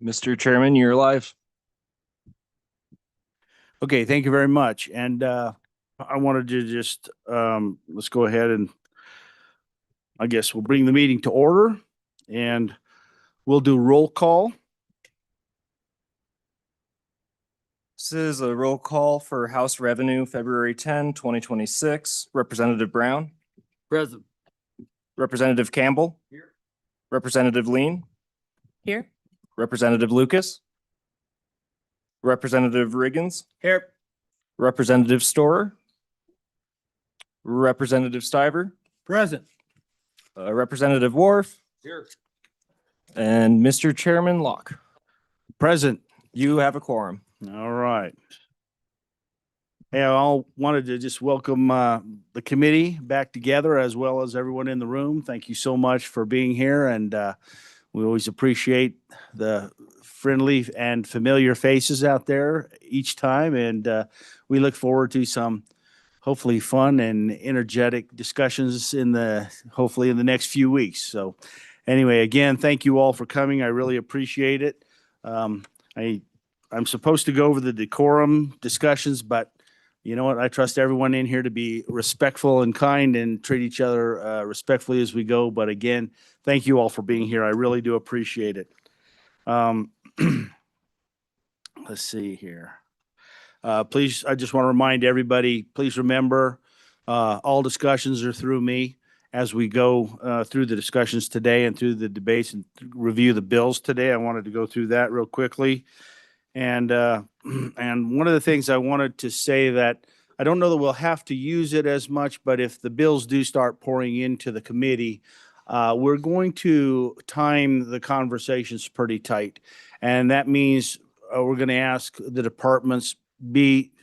Mr. Chairman, you're live. Okay, thank you very much. And I wanted to just let's go ahead and I guess we'll bring the meeting to order and we'll do roll call. This is a roll call for House Revenue, February 10, 2026. Representative Brown. Present. Representative Campbell. Here. Representative Lean. Here. Representative Lucas. Representative Riggins. Here. Representative Storer. Representative Stiver. Present. Representative Wharf. Here. And Mr. Chairman Locke. Present. You have a quorum. All right. Hey, I all wanted to just welcome the committee back together as well as everyone in the room. Thank you so much for being here, and we always appreciate the friendly and familiar faces out there each time, and we look forward to some hopefully fun and energetic discussions hopefully in the next few weeks. So anyway, again, thank you all for coming. I really appreciate it. I'm supposed to go over the decorum discussions, but you know what? I trust everyone in here to be respectful and kind and treat each other respectfully as we go. But again, thank you all for being here. I really do appreciate it. Let's see here. Please, I just want to remind everybody, please remember, all discussions are through me as we go through the discussions today and through the debates and review the bills today. I wanted to go through that real quickly. And one of the things I wanted to say that I don't know that we'll have to use it as much, but if the bills do start pouring into the committee, we're going to time the conversations pretty tight. And that means we're going to ask the departments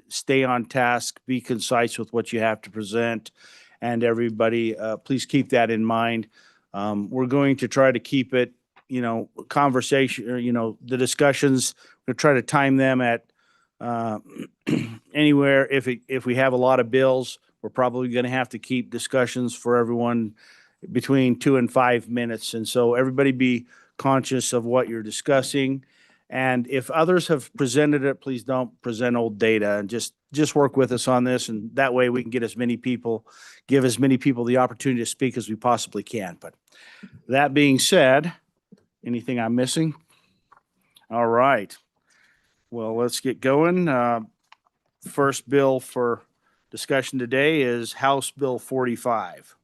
stay on task, be concise with what you have to present. And everybody, please keep that in mind. We're going to try to keep it, conversation, the discussions, we'll try to time them at anywhere. If we have a lot of bills, we're probably going to have to keep discussions for everyone between 2 and 5 minutes. And so everybody be conscious of what you're discussing. And if others have presented it, please don't present old data, and just work with us on this. And that way we can give as many people the opportunity to speak as we possibly can. But that being said, anything I'm missing? All right. Well, let's get going. First bill for discussion today is House Bill 45.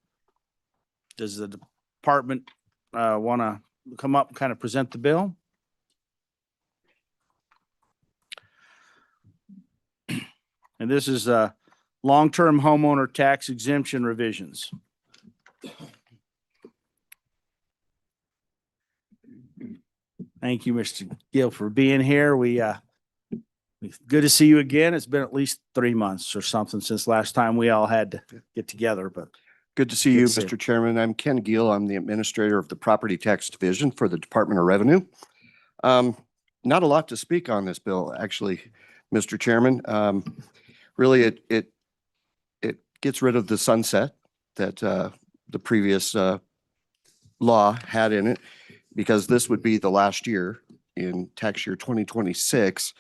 Does the department want to come up and kind of present the bill? And this is long-term homeowner tax exemption revisions. Thank you, Mr. Gill, for being here. Good to see you again. It's been at least 3 months or something since last time we all had to get together, but good to see you, Mr. Chairman. I'm Ken Gill. I'm the administrator of the Property Tax Division for the Department of Revenue. Not a lot to speak on this bill, actually, Mr. Chairman. Really, it gets rid of the sunset that the previous law had in it, because this would be the last year in tax year 2026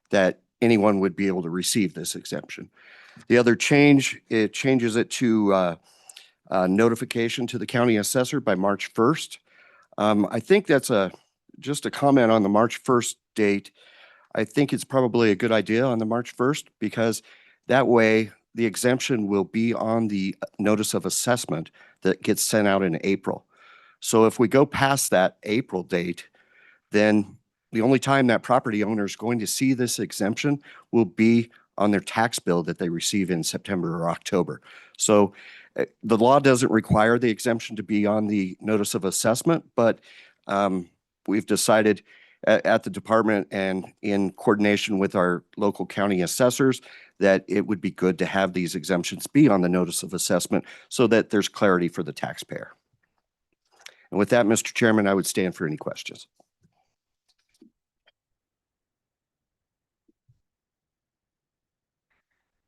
that anyone would be able to receive this exemption. The other change, it changes it to notification to the county assessor by March 1st. I think that's just a comment on the March 1st date. I think it's probably a good idea on the March 1st, because that way the exemption will be on the notice of assessment that gets sent out in April. So if we go past that April date, then the only time that property owner is going to see this exemption will be on their tax bill that they receive in September or October. So the law doesn't require the exemption to be on the notice of assessment, but we've decided at the department and in coordination with our local county assessors that it would be good to have these exemptions be on the notice of assessment so that there's clarity for the taxpayer. And with that, Mr. Chairman, I would stand for any questions.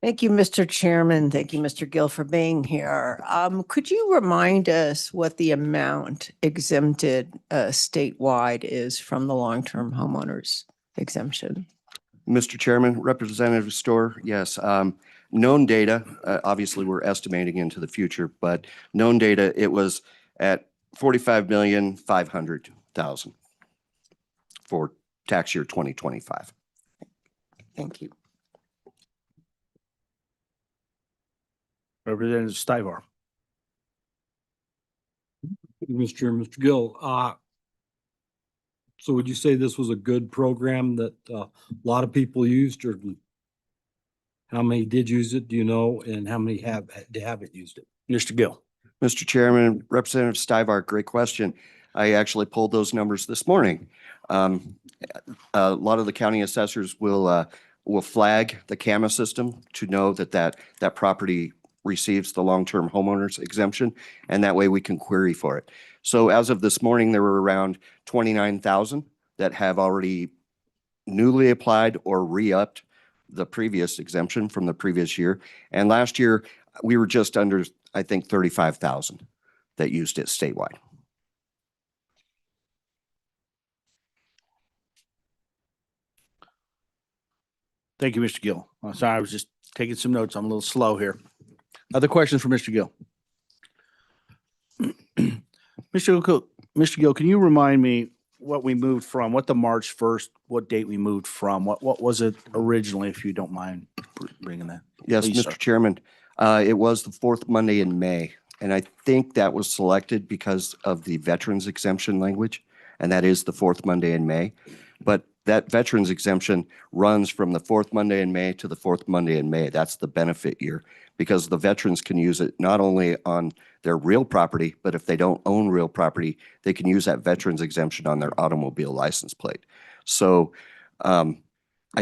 Thank you, Mr. Chairman. Thank you, Mr. Gill, for being here. Could you remind us what the amount exempted statewide is from the long-term homeowners exemption? Mr. Chairman, Representative Store, yes. Known data, obviously, we're estimating into the future, but known data, it was at 45,500,000 for tax year 2025. Thank you. Representative Stivar. Mr. Chairman, Mr. Gill, so would you say this was a good program that a lot of people used, or how many did use it, do you know, and how many haven't used it? Mr. Gill. Mr. Chairman, Representative Stivar, great question. I actually pulled those numbers this morning. A lot of the county assessors will flag the CAMA system to know that property receives the long-term homeowners exemption, and that way we can query for it. So as of this morning, there were around 29,000 that have already newly applied or re-upped the previous exemption from the previous year. And last year, we were just under, I think, 35,000 that used it statewide. Thank you, Mr. Gill. Sorry, I was just taking some notes. I'm a little slow here. Other questions for Mr. Gill? Mr. Gill, can you remind me what we moved from, what the March 1st, what date we moved from? What was it originally, if you don't mind bringing that? Yes, Please, sir. Mr. Chairman, it was the fourth Monday in May, and I think that was selected because of the veterans exemption language, and that is the fourth Monday in May. But that veterans exemption runs from the fourth Monday in May to the fourth Monday in May. That's the benefit year, because the veterans can use it not only on their real property, but if they don't own real property, they can use that veterans exemption on their automobile license plate. So I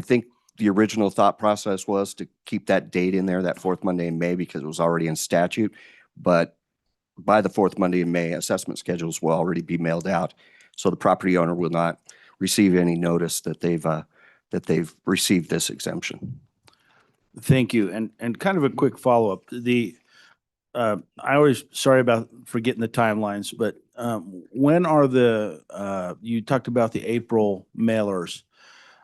think the original thought process was to keep that date in there, that fourth Monday in May, because it was already in statute. But by the fourth Monday in May, assessment schedules will already be mailed out. So the property owner will not receive any notice that they've received this exemption. Thank you. And kind of a quick follow-up. I always, sorry about forgetting the timelines, but when are you talked about the April mailers.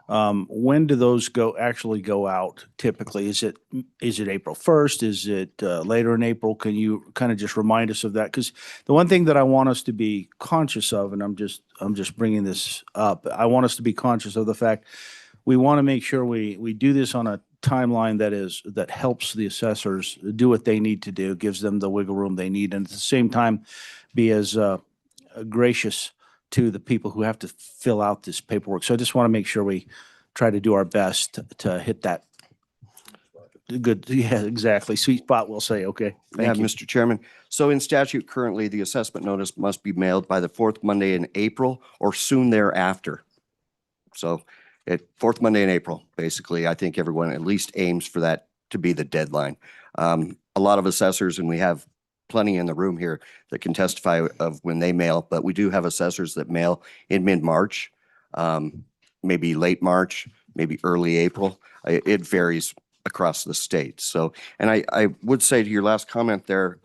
When do those actually go out typically? Is it April 1st? Is it later in April? Can you kind of just remind us of that? Because the one thing that I want us to be conscious of, and I'm just bringing this up, I want us to be conscious of the fact we want to make sure we do this on a timeline that helps the assessors do what they need to do, gives them the wiggle room they need, and at the same time be as gracious to the people who have to fill out this paperwork. So I just want to make sure we try to do our best to hit that good. Yeah, exactly. Sweet spot, we'll say. Okay. Yeah, Thank you. Mr. Chairman. So in statute currently, the assessment notice must be mailed by the fourth Monday in April or soon thereafter. So fourth Monday in April, basically, I think everyone at least aims for that to be the deadline. A lot of assessors, and we have plenty in the room here that can testify of when they mail, but we do have assessors that mail in mid-March, maybe late March, maybe early April. It varies across the state. So, and I would say to your last comment there,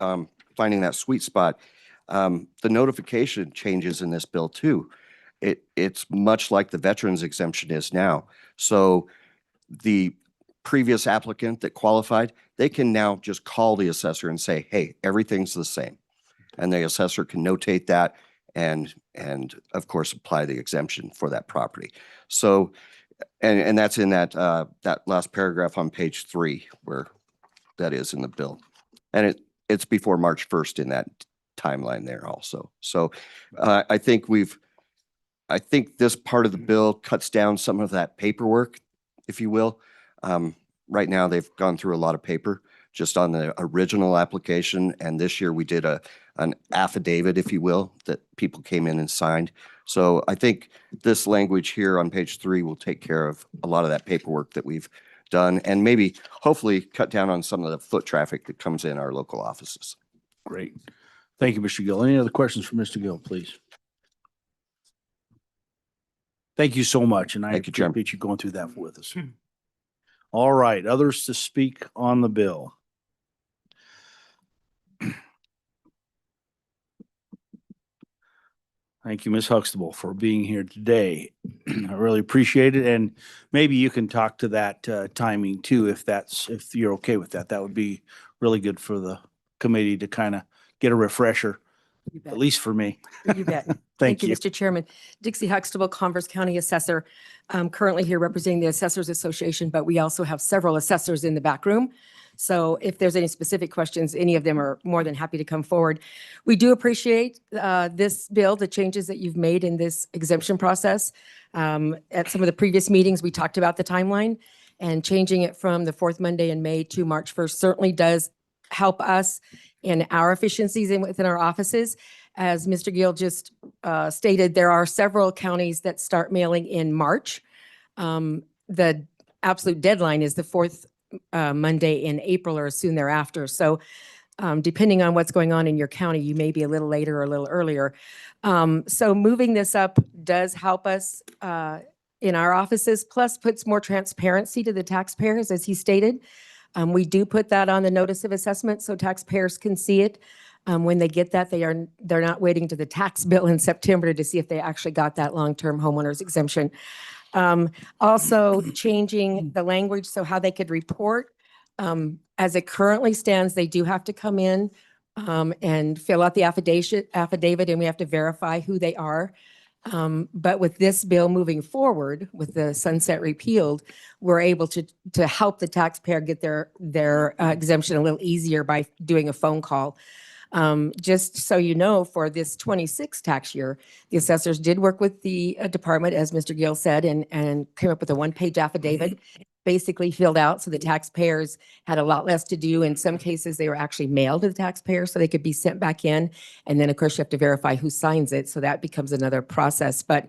finding that sweet spot, the notification changes in this bill too. It's much like the veterans exemption is now. So the previous applicant that qualified, they can now just call the assessor and say, hey, everything's the same. And the assessor can notate that and of course apply the exemption for that property. So, and that's in that last paragraph on page 3 where that is in the bill. And it's before March 1st in that timeline there also. So I think this part of the bill cuts down some of that paperwork, if you will. Right now, they've gone through a lot of paper just on the original application. And this year we did an affidavit, if you will, that people came in and signed. So I think this language here on page 3 will take care of a lot of that paperwork that we've done and maybe hopefully cut down on some of the foot traffic that comes in our local offices. Great. Thank you, Mr. Gill. Any other questions for Mr. Gill, please? Thank you so much. And I Thank you, Chairman. appreciate you going through that with us. All right, others to speak on the bill. Thank you, Ms. Huxtable, for being here today. I really appreciate it. And maybe you can talk to that timing too, if you're okay with that. That would be really good for the committee to kind of get a refresher, You at bet. least for me. You bet. Thank you. Mr. Chairman. Dixie Huxtable, Converse County Assessor. I'm currently here representing the Assessors Association, but we also have several assessors in the back room. So if there's any specific questions, any of them are more than happy to come forward. We do appreciate this bill, the changes that you've made in this exemption process. At some of the previous meetings, we talked about the timeline, and changing it from the fourth Monday in May to March 1st certainly does help us in our efficiencies within our offices. As Mr. Gill just stated, there are several counties that start mailing in March. The absolute deadline is the fourth Monday in April or soon thereafter. So depending on what's going on in your county, you may be a little later or a little earlier. So moving this up does help us in our offices, plus puts more transparency to the taxpayers, as he stated. We do put that on the notice of assessment so taxpayers can see it. When they get that, they're not waiting to the tax bill in September to see if they actually got that long-term homeowners exemption. Also changing the language so how they could report. As it currently stands, they do have to come in and fill out the affidavit, and we have to verify who they are. But with this bill moving forward, with the sunset repealed, we're able to help the taxpayer get their exemption a little easier by doing a phone call. Just so you know, for this 26 tax year, the assessors did work with the department, as Mr. Gill said, and came up with a one-page affidavit, basically filled out, so the taxpayers had a lot less to do. In some cases, they were actually mailed to the taxpayer so they could be sent back in. And then, of course, you have to verify who signs it, so that becomes another process. But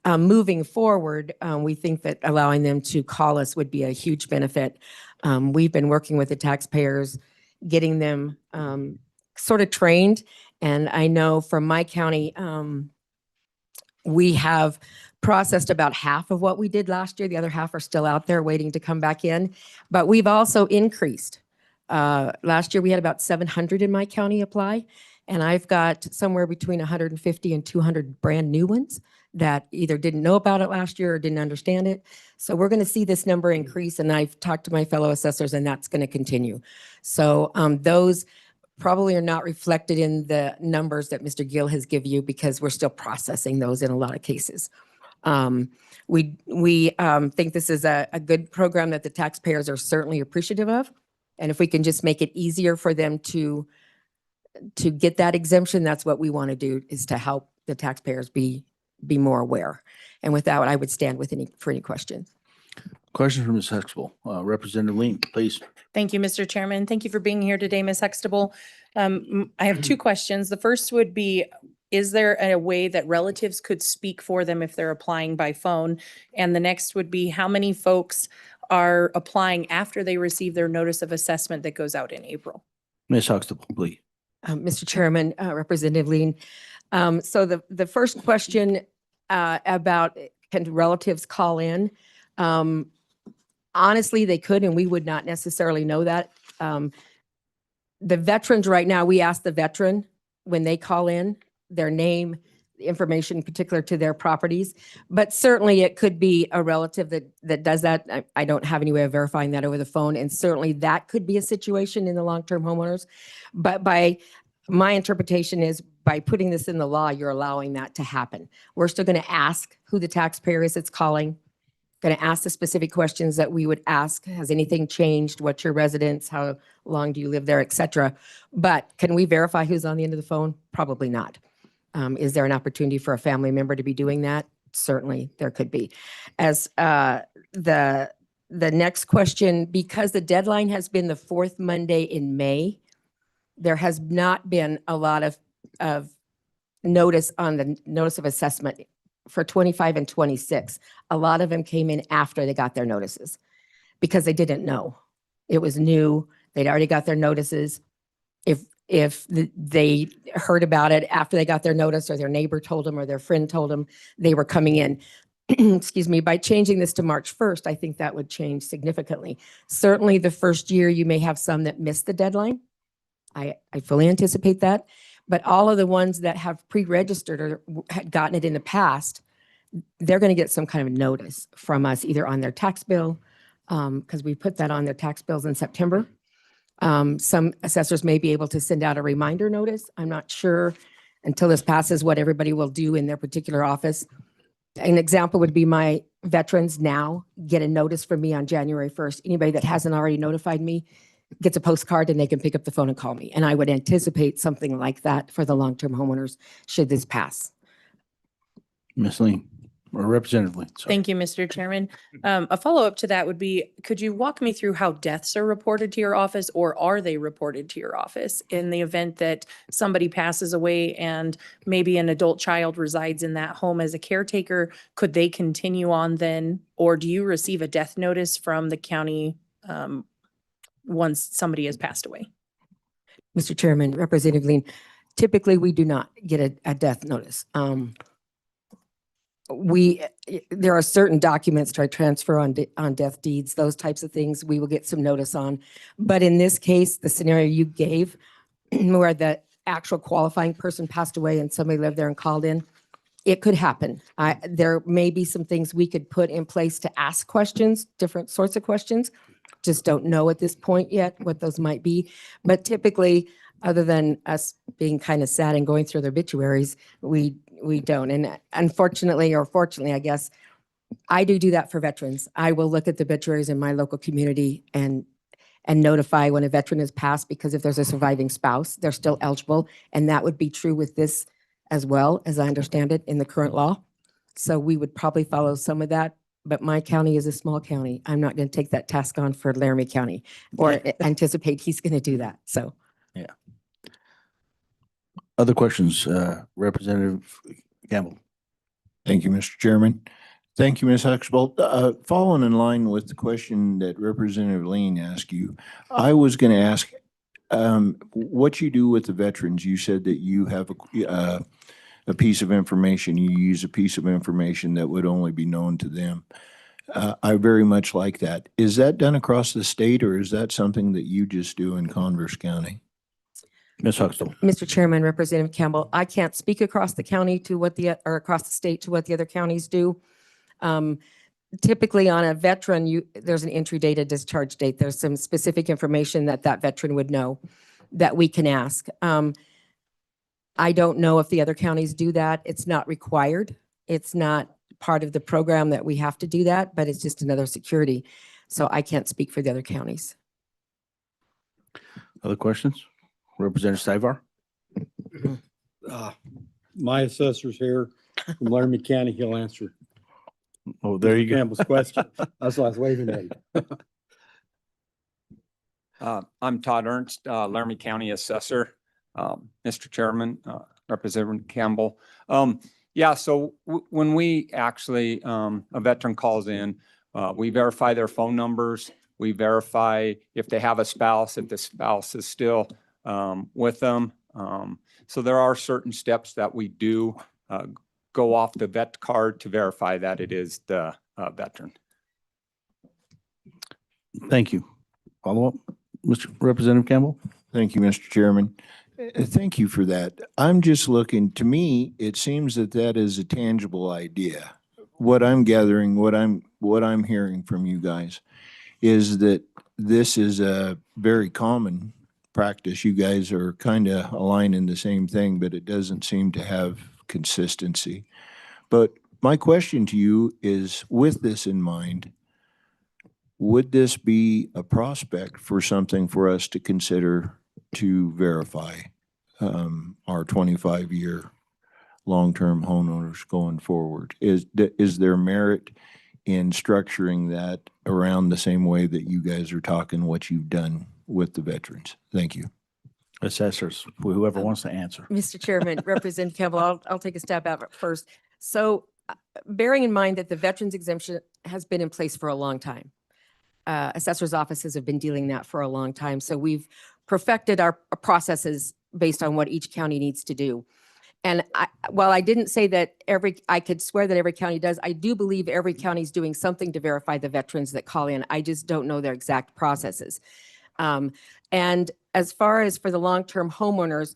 moving forward, we think that allowing them to call us would be a huge benefit. We've been working with the taxpayers, getting them sort of trained. And I know from my county, we have processed about half of what we did last year. The other half are still out there waiting to come back in. But we've also increased. Last year, we had about 700 in my county apply. And I've got somewhere between 150 and 200 brand new ones that either didn't know about it last year or didn't understand it. So we're going to see this number increase. And I've talked to my fellow assessors, and that's going to continue. So those probably are not reflected in the numbers that Mr. Gill has given you, because we're still processing those in a lot of cases. We think this is a good program that the taxpayers are certainly appreciative of. And if we can just make it easier for them to get that exemption, that's what we want to do, is to help the taxpayers be more aware. And with that, I would stand with for any questions. Question from Ms. Huxtable. Representative Lean, please. Thank you, Mr. Chairman. Thank you for being here today, Ms. Huxtable. I have two questions. The first would be, is there a way that relatives could speak for them if they're applying by phone? And the next would be, how many folks are applying after they receive their notice of assessment that goes out in April? Ms. Huxtable, please. Mr. Chairman, Representative Lean. So the first question about can relatives call in? Honestly, they could, and we would not necessarily know that. The veterans right now, we ask the veteran when they call in, their name, the information particular to their properties. But certainly it could be a relative that does that. I don't have any way of verifying that over the phone. And certainly that could be a situation in the long-term homeowners. But by my interpretation is, by putting this in the law, you're allowing that to happen. We're still going to ask who the taxpayer is that's calling. Going to ask the specific questions that we would ask. Has anything changed? What's your residence? How long do you live there, et cetera? But can we verify who's on the end of the phone? Probably not. Is there an opportunity for a family member to be doing that? Certainly there could be. As the next question, because the deadline has been the fourth Monday in May, there has not been a lot of notice on the notice of assessment for 25 and 26. A lot of them came in after they got their notices because they didn't know. It was new. They'd already got their notices. If they heard about it after they got their notice, or their neighbor told them, or their friend told them, they were coming in. excuse me, by changing this to March 1st, I think that would change significantly. Certainly the first year, you may have some that miss the deadline. I fully anticipate that. But all of the ones that have pre-registered or had gotten it in the past, they're going to get some kind of notice from us, either on their tax bill, because we put that on their tax bills in September. Some assessors may be able to send out a reminder notice. I'm not sure until this passes what everybody will do in their particular office. An example would be my veterans now get a notice from me on January 1st. Anybody that hasn't already notified me gets a postcard and they can pick up the phone and call me. And I would anticipate something like that for the long-term homeowners should this pass. Ms. Lean, or Representative Lean. sorry. Thank you, Mr. Chairman. A follow-up to that would be, could you walk me through how deaths are reported to your office, or are they reported to your office in the event that somebody passes away and maybe an adult child resides in that home as a caretaker? Could they continue on then, or do you receive a death notice from the county once somebody has passed away? Mr. Chairman, Representative Lean, typically we do not get a death notice. There are certain documents to transfer on death deeds, those types of things we will get some notice on. But in this case, the scenario you gave where the actual qualifying person passed away and somebody lived there and called in, it could happen. There may be some things we could put in place to ask questions, different sorts of questions. Just don't know at this point yet what those might be. But typically, other than us being kind of sad and going through their obituaries, we don't. And unfortunately, or fortunately, I guess, I do that for veterans. I will look at the obituaries in my local community and notify when a veteran has passed, because if there's a surviving spouse, they're still eligible. And that would be true with this as well, as I understand it in the current law. So we would probably follow some of that. But my county is a small county. I'm not going to take that task on for Laramie County or anticipate he's going to do that. So. Other questions, Representative Campbell? Thank you, Mr. Chairman. Thank you, Ms. Huxtable. Following in line with the question that Representative Lean asked you, I was going to ask what you do with the veterans. You said that you have a piece of information, you use a piece of information that would only be known to them. I very much like that. Is that done across the state, or is that something that you just do in Converse County? Ms. Huxtable. Mr. Chairman, Representative Campbell, I can't speak across the county to what or across the state to what the other counties do. Typically on a veteran, there's an entry date, a discharge date. There's some specific information that veteran would know that we can ask. I don't know if the other counties do that. It's not required. It's not part of the program that we have to do that, but it's just another security. So I can't speak for the other counties. Other questions? Representative Stivar? My assessor's here from Laramie County. He'll answer Oh, there you go. Campbell's question. That's why I was waving at you. I'm Todd Ernst, Laramie County Assessor. Mr. Chairman, Representative Campbell. Yeah, so when we actually, a veteran calls in, we verify their phone numbers. We verify if they have a spouse, if the spouse is still with them. So there are certain steps that we do go off the vet card to verify that it is the veteran. Thank you. Follow up, Mr. Representative Campbell? Thank you, Mr. Chairman. Thank you for that. I'm just looking, to me, it seems that that is a tangible idea. What I'm gathering, what I'm hearing from you guys is that this is a very common practice. You guys are kind of aligning the same thing, but it doesn't seem to have consistency. But my question to you is, with this in mind, would this be a prospect for something for us to consider to verify our 25-year long-term homeowners going forward? Is there merit in structuring that around the same way that you guys are talking what you've done with the veterans? Thank you. Assessors, whoever wants to answer. Mr. Chairman, Representative Campbell, I'll take a stab at it first. So bearing in mind that the veterans exemption has been in place for a long time. Assessors' offices have been dealing that for a long time. So we've perfected our processes based on what each county needs to do. And while I didn't say that I could swear that every county does, I do believe every county is doing something to verify the veterans that call in. I just don't know their exact processes. And as far as for the long-term homeowners,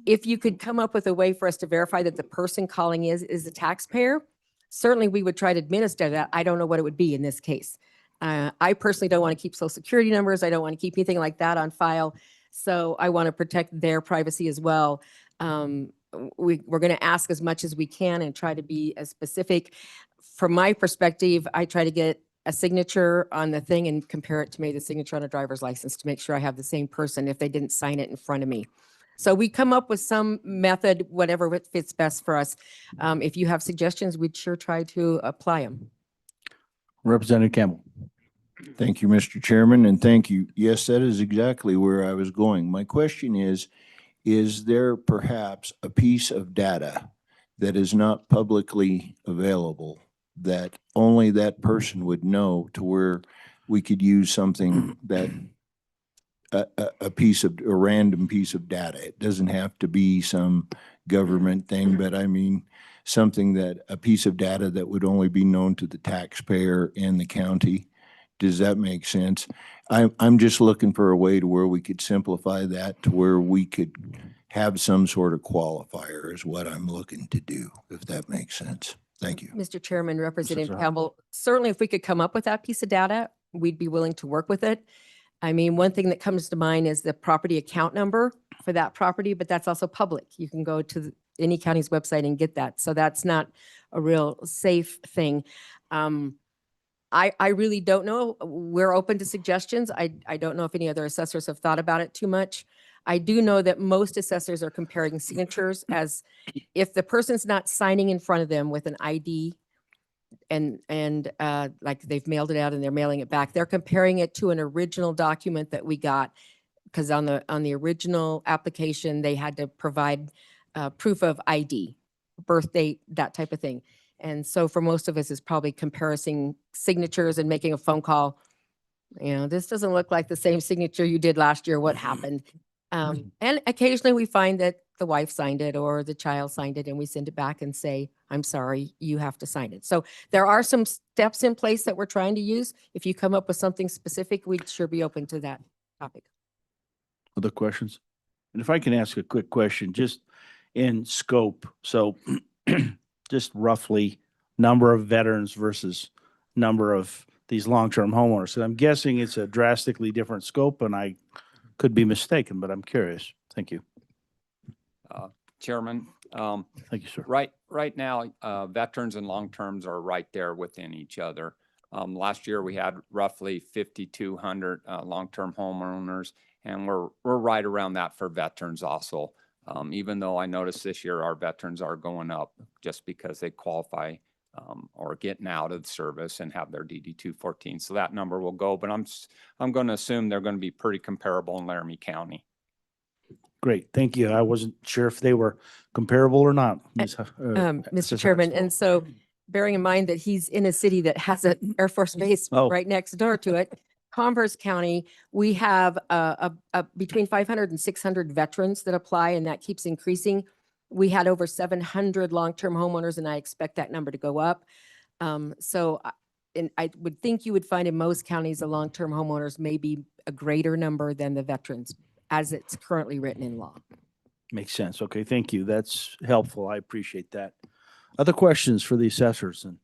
if you could come up with a way for us to verify that the person calling is a taxpayer, certainly we would try to administer that. I don't know what it would be in this case. I personally don't want to keep social security numbers. I don't want to keep anything like that on file. So I want to protect their privacy as well. We're going to ask as much as we can and try to be as specific. From my perspective, I try to get a signature on the thing and compare it to maybe the signature on a driver's license to make sure I have the same person if they didn't sign it in front of me. So we come up with some method, whatever fits best for us. If you have suggestions, we'd sure try to apply them. Representative Campbell. Thank you, Mr. Chairman, and thank you. Yes, that is exactly where I was going. My question is there perhaps a piece of data that is not publicly available that only that person would know, to where we could use something that a random piece of data? It doesn't have to be some government thing, but I mean, something that, a piece of data that would only be known to the taxpayer and the county. Does that make sense? I'm just looking for a way to where we could simplify that to where we could have some sort of qualifier is what I'm looking to do, if that makes sense. Thank you. Mr. Chairman, Representative Hart. Campbell, certainly if we could come up with that piece of data, we'd be willing to work with it. I mean, one thing that comes to mind is the property account number for that property, but that's also public. You can go to any county's website and get that. So that's not a real safe thing. I really don't know. We're open to suggestions. I don't know if any other assessors have thought about it too much. I do know that most assessors are comparing signatures as if the person's not signing in front of them with an ID and like they've mailed it out and they're mailing it back, they're comparing it to an original document that we got. Because on the original application, they had to provide proof of ID, birth date, that type of thing. And so for most of us, it's probably comparing signatures and making a phone call. You know, this doesn't look like the same signature you did last year. What happened? And occasionally we find that the wife signed it or the child signed it, and we send it back and say, I'm sorry, you have to sign it. So there are some steps in place that we're trying to use. If you come up with something specific, we'd sure be open to that topic. Other questions? And if I can ask a quick question, just in scope. So just roughly number of veterans versus number of these long-term homeowners. So I'm guessing it's a drastically different scope, and I could be mistaken, but I'm curious. Thank you. Chairman, Thank you, sir. right now, veterans and long-terms are right there within each other. Last year, we had roughly 5,200 long-term homeowners, and we're right around that for veterans also. Even though I noticed this year our veterans are going up just because they qualify or getting out of the service and have their DD 214. So that number will go, but I'm going to assume they're going to be pretty comparable in Laramie County. Great. Thank you. I wasn't sure if they were comparable or not. Mr. Assessor Chairman, Huxtable. and so bearing in mind that he's in a city that has an Air Force base Oh. right next door to it, Converse County, we have between 500 and 600 veterans that apply, and that keeps increasing. We had over 700 long-term homeowners, and I expect that number to go up. And I would think you would find in most counties, the long-term homeowners may be a greater number than the veterans as it's currently written in law. Makes sense. Okay, thank you. That's helpful. I appreciate that. Other questions for the assessors? And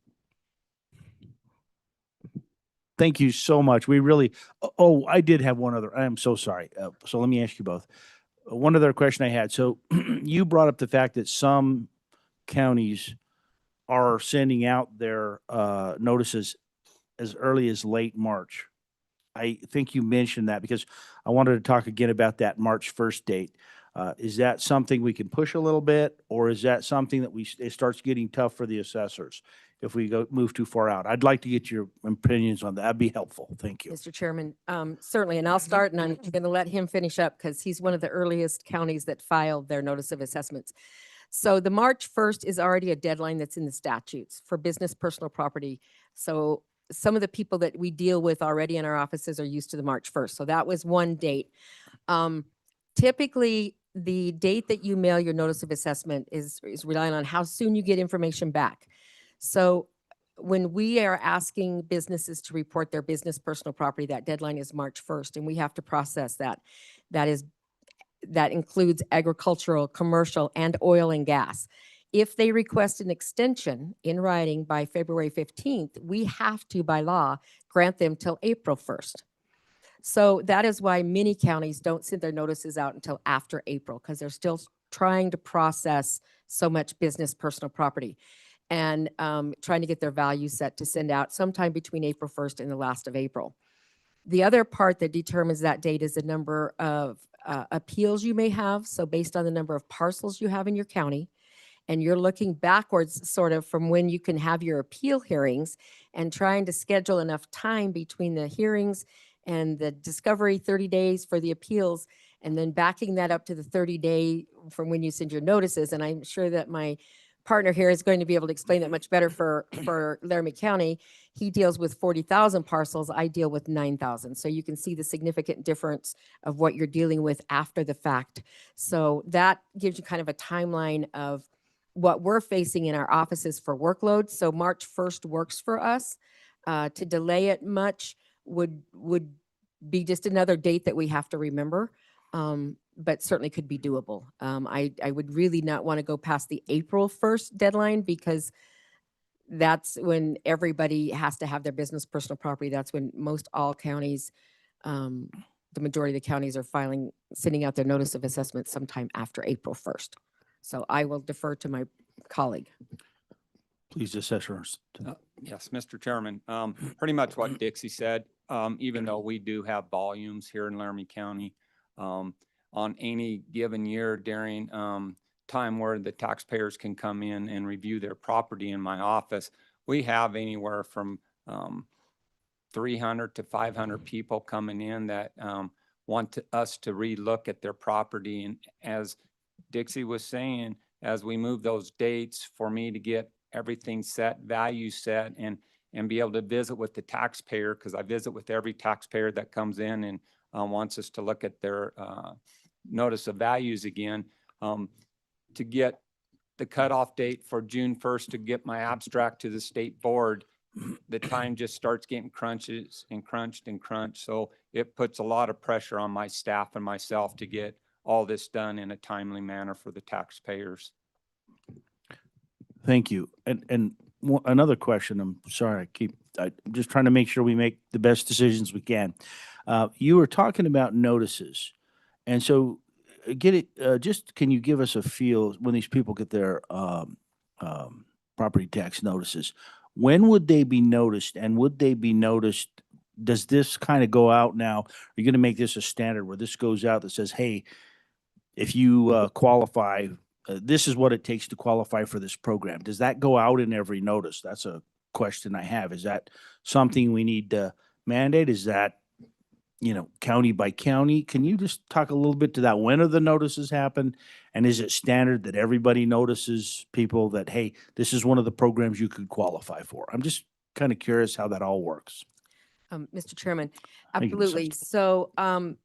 thank you so much. We really, oh, I did have one other, I am so sorry. So let me ask you both. One other question I had. So you brought up the fact that some counties are sending out their notices as early as late March. I think you mentioned that because I wanted to talk again about that March 1st date. Is that something we can push a little bit, or is that something that it starts getting tough for the assessors if we move too far out? I'd like to get your opinions on that. That'd be helpful. Thank you. Mr. Chairman, certainly, and I'll start, and I'm going to let him finish up because he's one of the earliest counties that filed their notice of assessments. So the March 1st is already a deadline that's in the statutes for business personal property. So some of the people that we deal with already in our offices are used to the March 1st. So that was one date. Typically, the date that you mail your notice of assessment is relying on how soon you get information back. So when we are asking businesses to report their business personal property, that deadline is March 1st, and we have to process that. That includes agricultural, commercial, and oil and gas. If they request an extension in writing by February 15th, we have to, by law, grant them till April 1st. So that is why many counties don't send their notices out until after April, because they're still trying to process so much business personal property and trying to get their value set to send out sometime between April 1st and the last of April. The other part that determines that date is the number of appeals you may have. So based on the number of parcels you have in your county, and you're looking backwards sort of from when you can have your appeal hearings and trying to schedule enough time between the hearings and the discovery 30 days for the appeals, and then backing that up to the 30-day from when you send your notices. And I'm sure that my partner here is going to be able to explain that much better for Laramie County. He deals with 40,000 parcels. I deal with 9,000. So you can see the significant difference of what you're dealing with after the fact. So that gives you kind of a timeline of what we're facing in our offices for workload. So March 1st works for us. To delay it much would be just another date that we have to remember, but certainly could be doable. I would really not want to go past the April 1st deadline, because that's when everybody has to have their business personal property. That's when most all counties, the majority of the counties are sending out their notice of assessment sometime after April 1st. So I will defer to my colleague. Please, Assessors. Yes, Mr. Chairman, pretty much what Dixie said, even though we do have volumes here in Laramie County, on any given year during time where the taxpayers can come in and review their property in my office, we have anywhere from 300 to 500 people coming in that want us to relook at their property. And as Dixie was saying, as we move those dates for me to get everything set, value set, and be able to visit with the taxpayer, because I visit with every taxpayer that comes in and wants us to look at their notice of values again, to get the cutoff date for June 1st to get my abstract to the state board, the time just starts getting crunched. So it puts a lot of pressure on my staff and myself to get all this done in a timely manner for the taxpayers. Thank you. And another question, I'm sorry, I'm just trying to make sure we make the best decisions we can. You were talking about notices. And so can you give us a feel when these people get their property tax notices? When would they be noticed, and would they be noticed? Does this kind of go out now? Are you going to make this a standard where this goes out that says, hey, if you qualify, this is what it takes to qualify for this program? Does that go out in every notice? That's a question I have. Is that something we need to mandate? Is that, county by county? Can you just talk a little bit to that? When are the notices happen? And is it standard that everybody notices people that, hey, this is one of the programs you could qualify for? I'm just kind of curious how that all works. Mr. Chairman, Thank you, Ms. absolutely. So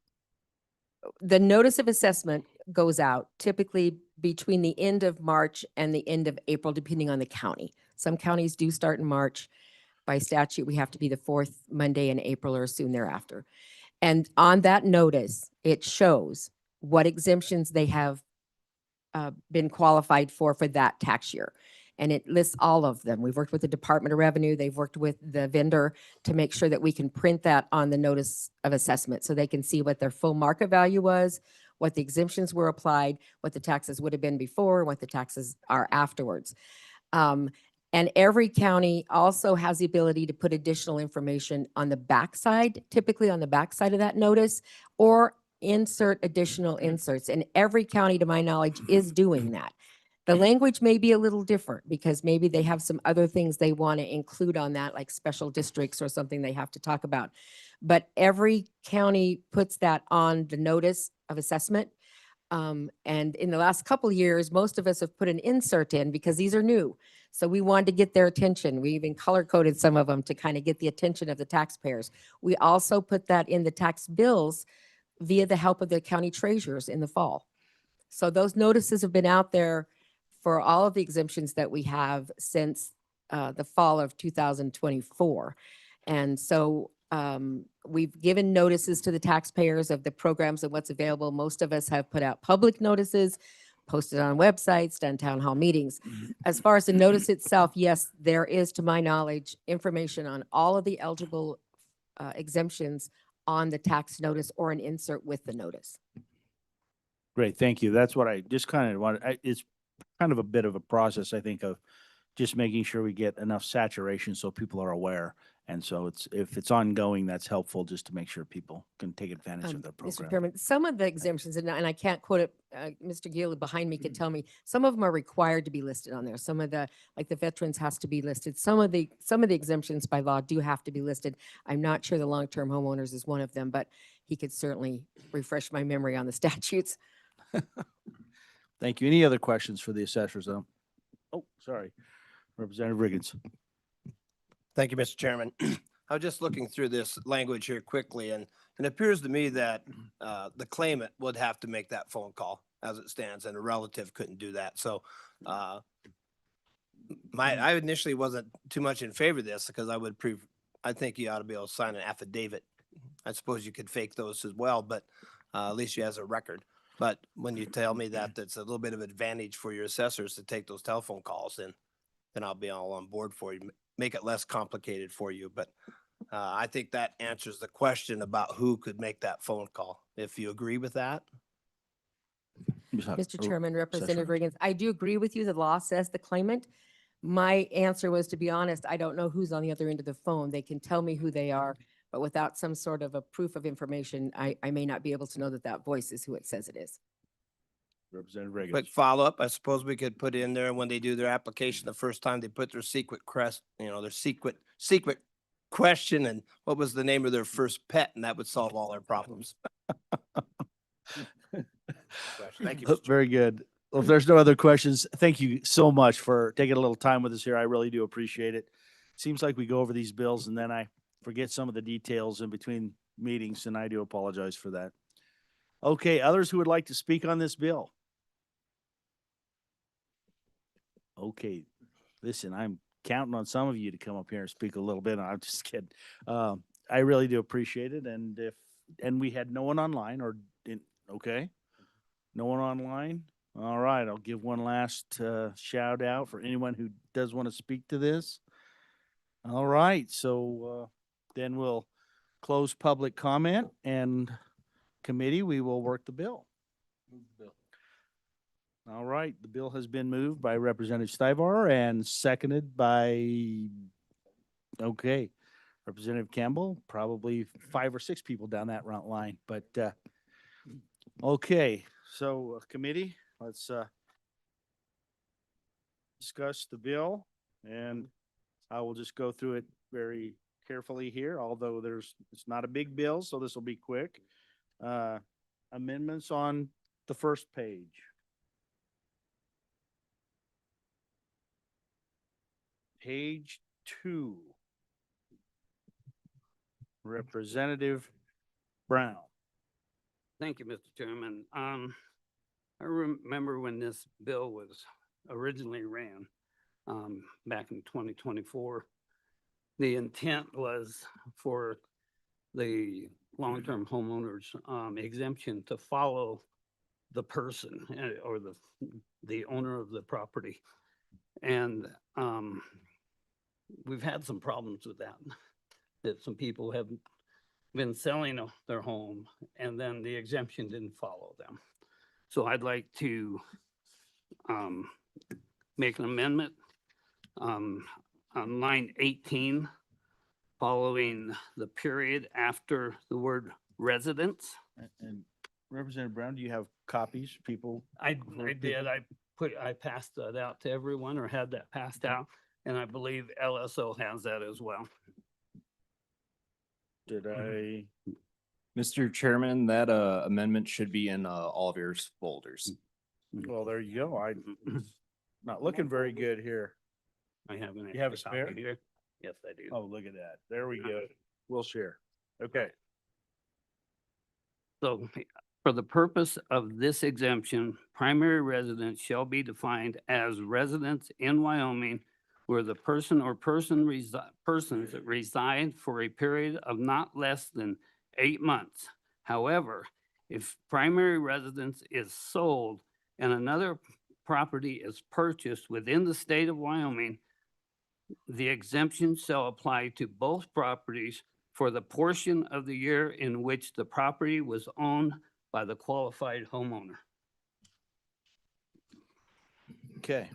the notice of assessment goes out typically between the end of March and the end of April, depending on the county. Some counties do start in March. By statute, we have to be the fourth Monday in April or soon thereafter. And on that notice, it shows what exemptions they have been qualified for that tax year. And it lists all of them. We've worked with the Department of Revenue. They've worked with the vendor to make sure that we can print that on the notice of assessment so they can see what their full market value was, what the exemptions were applied, what the taxes would have been before, what the taxes are afterwards. And every county also has the ability to put additional information on the backside, typically on the backside of that notice, or insert additional inserts. And every county, to my knowledge, is doing that. The language may be a little different because maybe they have some other things they want to include on that, like special districts or something they have to talk about. But every county puts that on the notice of assessment. And in the last couple of years, most of us have put an insert in because these are new. So we wanted to get their attention. We even color coded some of them to kind of get the attention of the taxpayers. We also put that in the tax bills via the help of the county treasurers in the fall. So those notices have been out there for all of the exemptions that we have since the fall of 2024. And so we've given notices to the taxpayers of the programs and what's available. Most of us have put out public notices, posted on websites, done town hall meetings. As far as the notice itself, yes, there is, to my knowledge, information on all of the eligible exemptions on the tax notice or an insert with the notice. Great, thank you. That's what I just kind of wanted, it's kind of a bit of a process, I think, of just making sure we get enough saturation so people are aware. And so if it's ongoing, that's helpful just to make sure people can take advantage of the Mr. program. Chairman, some of the exemptions, and I can't quote it, Mr. Gill behind me could tell me, some of them are required to be listed on there. Some of the, like the veterans has to be listed. Some of the exemptions by law do have to be listed. I'm not sure the long-term homeowners is one of them, but he could certainly refresh my memory on the statutes. Thank you. Any other questions for the assessors? Oh, sorry. Representative Riggins. Thank you, Mr. Chairman. I was just looking through this language here quickly, and it appears to me that the claimant would have to make that phone call as it stands, and a relative couldn't do that. So I initially wasn't too much in favor of this because I think you ought to be able to sign an affidavit. I suppose you could fake those as well, but at least you has a record. But when you tell me that that's a little bit of advantage for your assessors to take those telephone calls, then I'll be all on board for you. Make it less complicated for you. But I think that answers the question about who could make that phone call. If you agree with that. Mr. Chairman, Representative Riggins, I do agree with you. The law says the claimant. My answer was, to be honest, I don't know who's on the other end of the phone. They can tell me who they are, but without some sort of a proof of information, I may not be able to know that that voice is who it says it is. Representative Riggins. Quick follow-up, I suppose we could put in there when they do their application, the first time they put their secret their secret question and what was the name of their first pet, and that would solve all our problems. Thank you. Mr. Very good. Well, if there's no other questions, thank you so much for taking a little time with us here. I really do appreciate it. Seems like we go over these bills and then I forget some of the details in between meetings, and I do apologize for that. Okay, others who would like to speak on this bill? Okay, listen, I'm counting on some of you to come up here and speak a little bit. I'm just kidding. I really do appreciate it. And we had no one online okay? No one online? All right, I'll give one last shout out for anyone who does want to speak to this. All right, so then we'll close public comment and committee, we will work the bill. All right, the bill has been moved by Representative Stivar and seconded by, okay, Representative Campbell, probably 5 or 6 people down that route line, but okay, so committee, let's discuss the bill, and I will just go through it very carefully here, although it's not a big bill, so this will be quick. Amendments on the first page. Page 2. Representative Brown. Thank you, Mr. Chairman. I remember when this bill was originally ran, back in 2024. The intent was for the long-term homeowners exemption to follow the person or the owner of the property. And we've had some problems with that some people have been selling their home and then the exemption didn't follow them. So I'd like to make an amendment on line 18, following the period after the word residence. And Representative Brown, do you have copies, people? I did. I passed that out to everyone, or had that passed out, and I believe LSO has that as well. Did I? Mr. Chairman, that amendment should be in all of your folders. Well, there you go. I'm not looking very good here. I have an You have a extra copy spare? here. Yes, I do. Oh, look at that. There we go. We'll share. Okay. So For the purpose of this exemption, primary residence shall be defined as residents in Wyoming where the person or persons reside for a period of not less than 8 months. However, if primary residence is sold and another property is purchased within the state of Wyoming, the exemption shall apply to both properties for the portion of the year in which the property was owned by the qualified homeowner. Okay.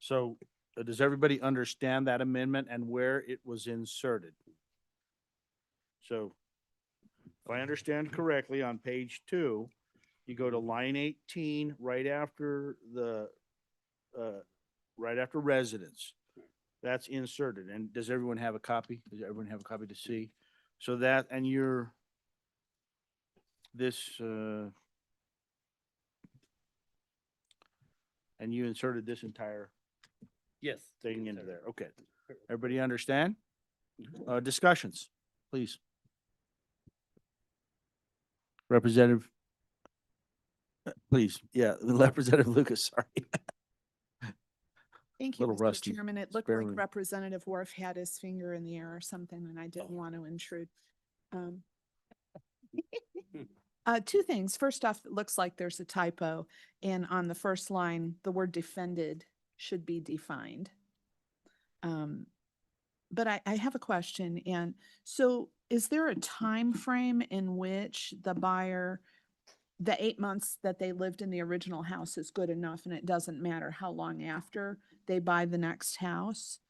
So does everybody understand that amendment and where it was inserted? So if I understand correctly, on page 2, you go to line 18, right after residence. That's inserted. And does everyone have a copy? Does everyone have a copy to see? So that, and and you inserted this entire Yes. thing into there. Okay. Everybody understand? Discussions, please. Representative, please. Yeah, Representative Lucas, sorry. Thank you, Little Mr. rusty. Chairman. It looked Spare like me. Representative Worf had his finger in the air or something, and I didn't want to intrude. Two things. First off, it looks like there's a typo, and on the first line, the word defended should be defined. But I have a question, and so is there a time frame in which the buyer, the 8 months that they lived in the original house is good enough, and it doesn't matter how long after they buy the next house?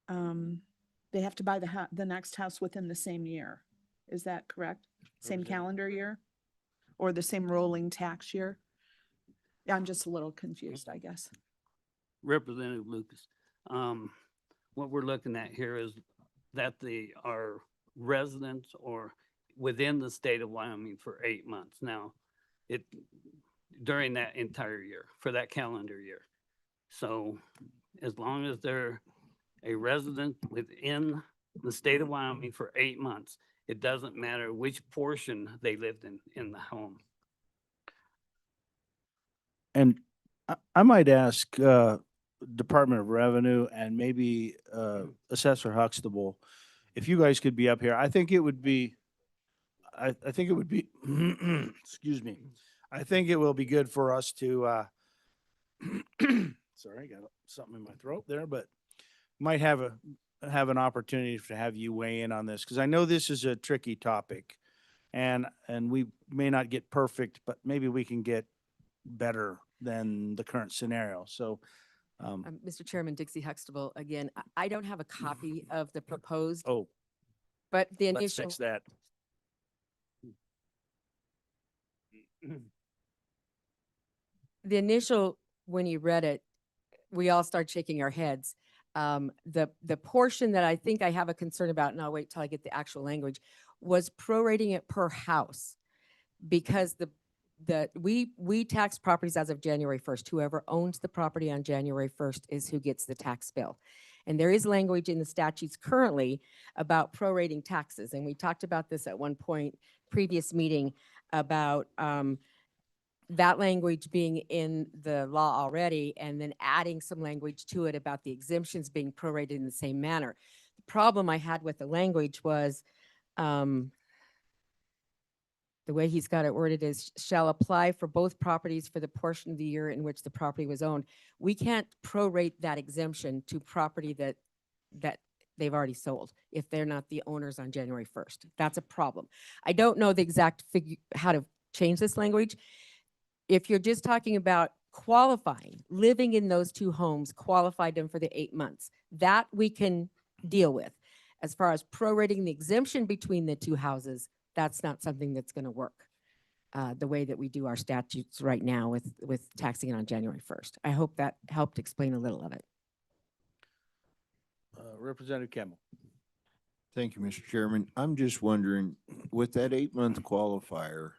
They have to buy the next house within the same year. Is that correct? Same calendar year? Or the same rolling tax year? Yeah, I'm just a little confused, I guess. Representative Lucas, what we're looking at here is that they are residents or within the state of Wyoming for 8 months. Now, during that entire year, for that calendar year. So as long as they're a resident within the state of Wyoming for 8 months, it doesn't matter which portion they lived in the home. And I might ask Department of Revenue and maybe Assessor Huxtable, if you guys could be up here. I think it would be, I think it would be, excuse me. I think it will be good for us to, sorry, I got something in my throat there, but might have an opportunity to have you weigh in on this, because I know this is a tricky topic, and we may not get perfect, but maybe we can get better than the current scenario. So, Mr. Chairman, Dixie Huxtable, again, I don't have a copy of the proposed, oh, but the let's initial, fix that. when you read it, we all start shaking our heads. The portion that I think I have a concern about, and I'll wait till I get the actual language, was prorating it per house. Because we tax properties as of January 1st. Whoever owns the property on January 1st is who gets the tax bill. And there is language in the statutes currently about prorating taxes. And we talked about this at one point, previous meeting, about that language being in the law already, and then adding some language to it about the exemptions being prorated in the same manner. The problem I had with the language was, the way he's got it worded is shall apply for both properties for the portion of the year in which the property was owned. We can't prorate that exemption to property that they've already sold if they're not the owners on January 1st. That's a problem. I don't know the exact how to change this language. If you're just talking about qualifying, living in those two homes, qualified them for the 8 months, that we can deal with. As far as prorating the exemption between the two houses, that's not something that's going to work the way that we do our statutes right now with taxing it on January 1st. I hope that helped explain a little of it. Representative Campbell. Thank you, Mr. Chairman. I'm just wondering, with that 8-month qualifier,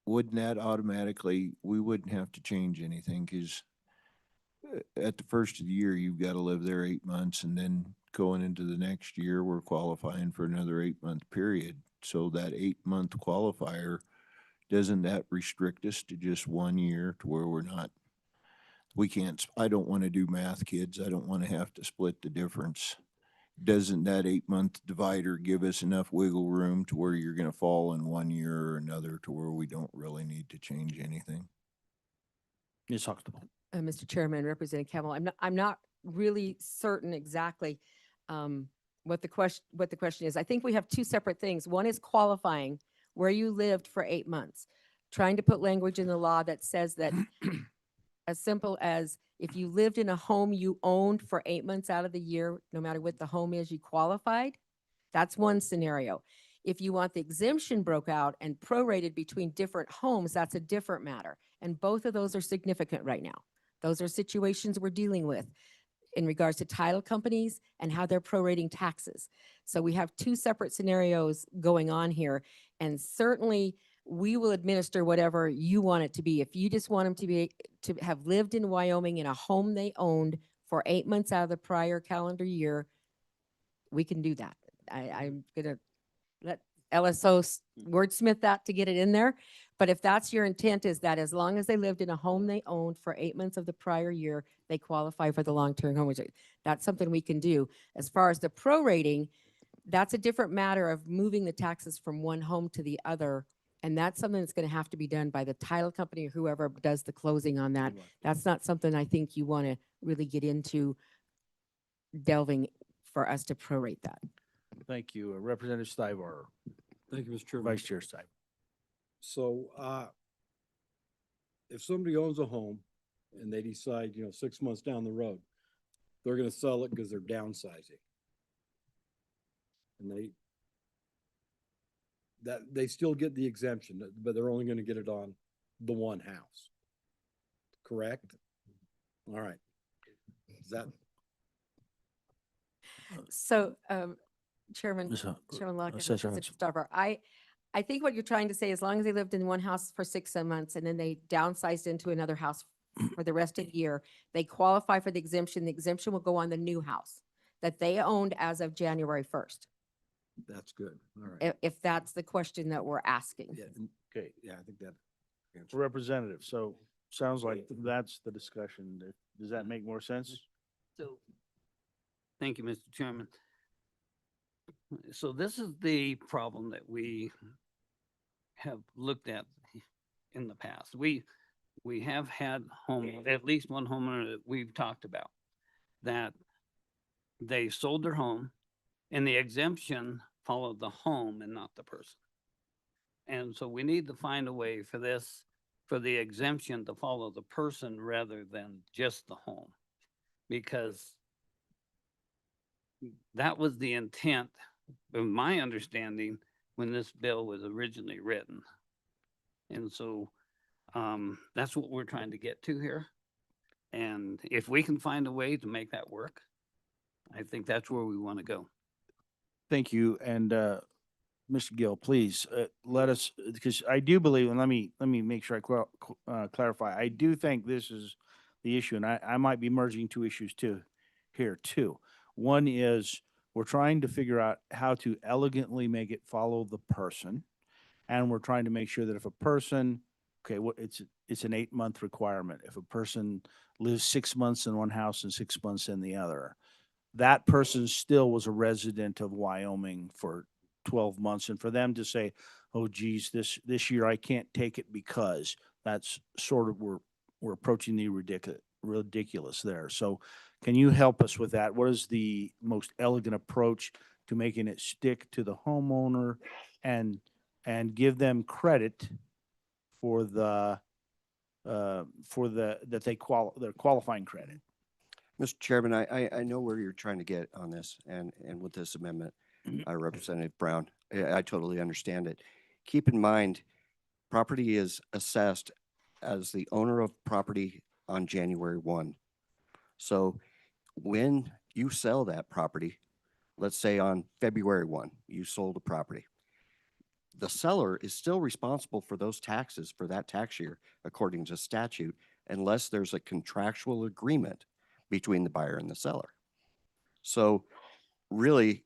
wouldn't that automatically, we wouldn't have to change anything, because at the first of the year, you've got to live there 8 months, and then going into the next year, we're qualifying for another 8-month period. So that 8-month qualifier, doesn't that restrict us to just 1 year to where we're not, we can't, I don't want to do math, kids. I don't want to have to split the difference. Doesn't that 8-month divider give us enough wiggle room to where you're going to fall in 1 year or another to where we don't really need to change anything? Ms. Huxtable. Mr. Chairman, Representative Campbell, I'm not really certain exactly what the question is. I think we have two separate things. One is qualifying where you lived for 8 months, trying to put language in the law that says that as simple as if you lived in a home you owned for 8 months out of the year, no matter what the home is, you qualified. That's one scenario. If you want the exemption broke out and prorated between different homes, that's a different matter. And both of those are significant right now. Those are situations we're dealing with in regards to title companies and how they're prorating taxes. So we have two separate scenarios going on here. And certainly we will administer whatever you want it to be. If you just want them to have lived in Wyoming in a home they owned for 8 months out of the prior calendar year, we can do that. I'm gonna let LSO wordsmith that to get it in there. But if that's your intent, is that as long as they lived in a home they owned for 8 months of the prior year, they qualify for the long-term home. That's something we can do. As far as the prorating, that's a different matter of moving the taxes from one home to the other. And that's something that's going to have to be done by the title company or whoever does the closing on that. That's not something I think you want to really get into delving for us to prorate that. Thank you. Representative Stiver, Thank you, Mr. Chairman. Vice Chair Stiver. So, if somebody owns a home and they decide, 6 months down the road, they're gonna sell it because they're downsizing. And they still get the exemption, but they're only gonna get it on the one house. Correct? All right. Is that, So, Chairman Ms. Lockett, Assessor Mr. Hudson. Starver, I think what you're trying to say, as long as they lived in one house for 6 months and then they downsized into another house for the rest of the year, they qualify for the exemption. The exemption will go on the new house that they owned as of January 1st, that's good. All right. if that's the question that we're asking. Yeah, Okay, yeah, I think that. Representative, so sounds like that's the discussion. Does that make more sense? So, thank you, Mr. Chairman. So this is the problem that we have looked at in the past. We have had at least one homeowner that we've talked about that they sold their home and the exemption followed the home and not the person. And so we need to find a way for the exemption to follow the person rather than just the home. Because that was the intent, of my understanding, when this bill was originally written. And so that's what we're trying to get to here. And if we can find a way to make that work, I think that's where we want to go. Thank you. And Mr. Gill, please let us, because I do believe, and let me make sure I clarify. I do think this is the issue, and I might be merging two issues here too. One is we're trying to figure out how to elegantly make it follow the person, and we're trying to make sure that if a person, okay, it's an 8-month requirement. If a person lives 6 months in one house and 6 months in the other, that person still was a resident of Wyoming for 12 months. And for them to say, oh geez, this year I can't take it because, that's sort of, we're approaching the ridiculous there. So can you help us with that? What is the most elegant approach to making it stick to the homeowner and give them credit for their qualifying credit? Mr. Chairman, I know where you're trying to get on this and with this amendment, Representative Brown, I totally understand it. Keep in mind, property is assessed as the owner of property on January 1. So when you sell that property, let's say on February 1, you sold the property, the seller is still responsible for those taxes for that tax year, according to statute, unless there's a contractual agreement between the buyer and the seller. So really,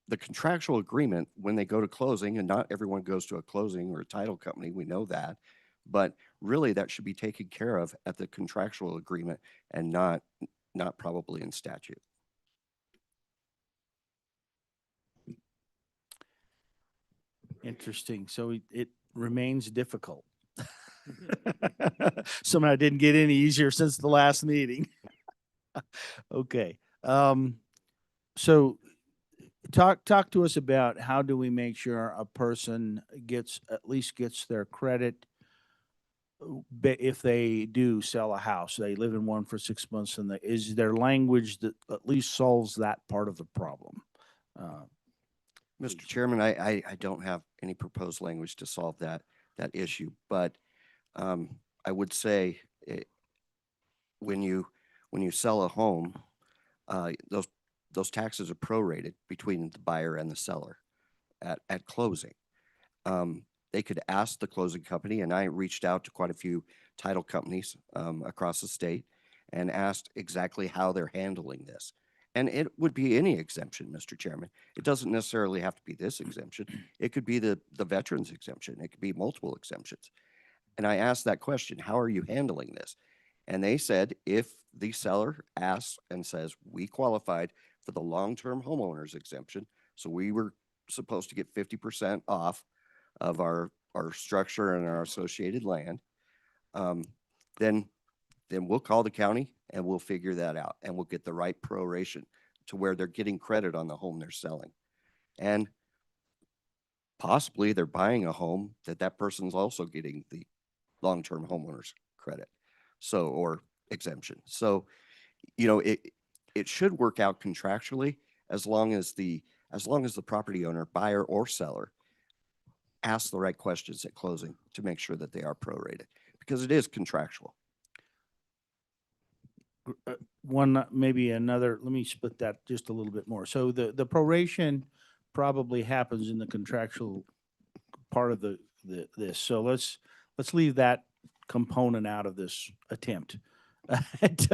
the contractual agreement, when they go to closing, and not everyone goes to a closing or a title company, we know that, but really that should be taken care of at the contractual agreement and not probably in statute. Interesting. So it remains difficult. Somehow it didn't get any easier since the last meeting. Okay. So talk to us about how do we make sure a person at least gets their credit if they do sell a house, they live in one for 6 months, and is there language that at least solves that part of the problem? Mr. Chairman, I don't have any proposed language to solve that issue, but I would say when you sell a home, those taxes are prorated between the buyer and the seller at closing. They could ask the closing company, and I reached out to quite a few title companies across the state and asked exactly how they're handling this. And it would be any exemption, Mr. Chairman. It doesn't necessarily have to be this exemption. It could be the veterans exemption. It could be multiple exemptions. And I asked that question, how are you handling this? And they said, if the seller asks and says, we qualified for the long-term homeowners exemption, so we were supposed to get 50% off of our structure and our associated land, then we'll call the county and we'll figure that out, and we'll get the right proration to where they're getting credit on the home they're selling. And possibly they're buying a home that person's also getting the long-term homeowners credit, so, or exemption. So, it should work out contractually as long as the property owner, buyer or seller, asks the right questions at closing to make sure that they are prorated, because it is contractual. Maybe another, let me split that just a little bit more. So the proration probably happens in the contractual part of this. So let's leave that component out of this attempt at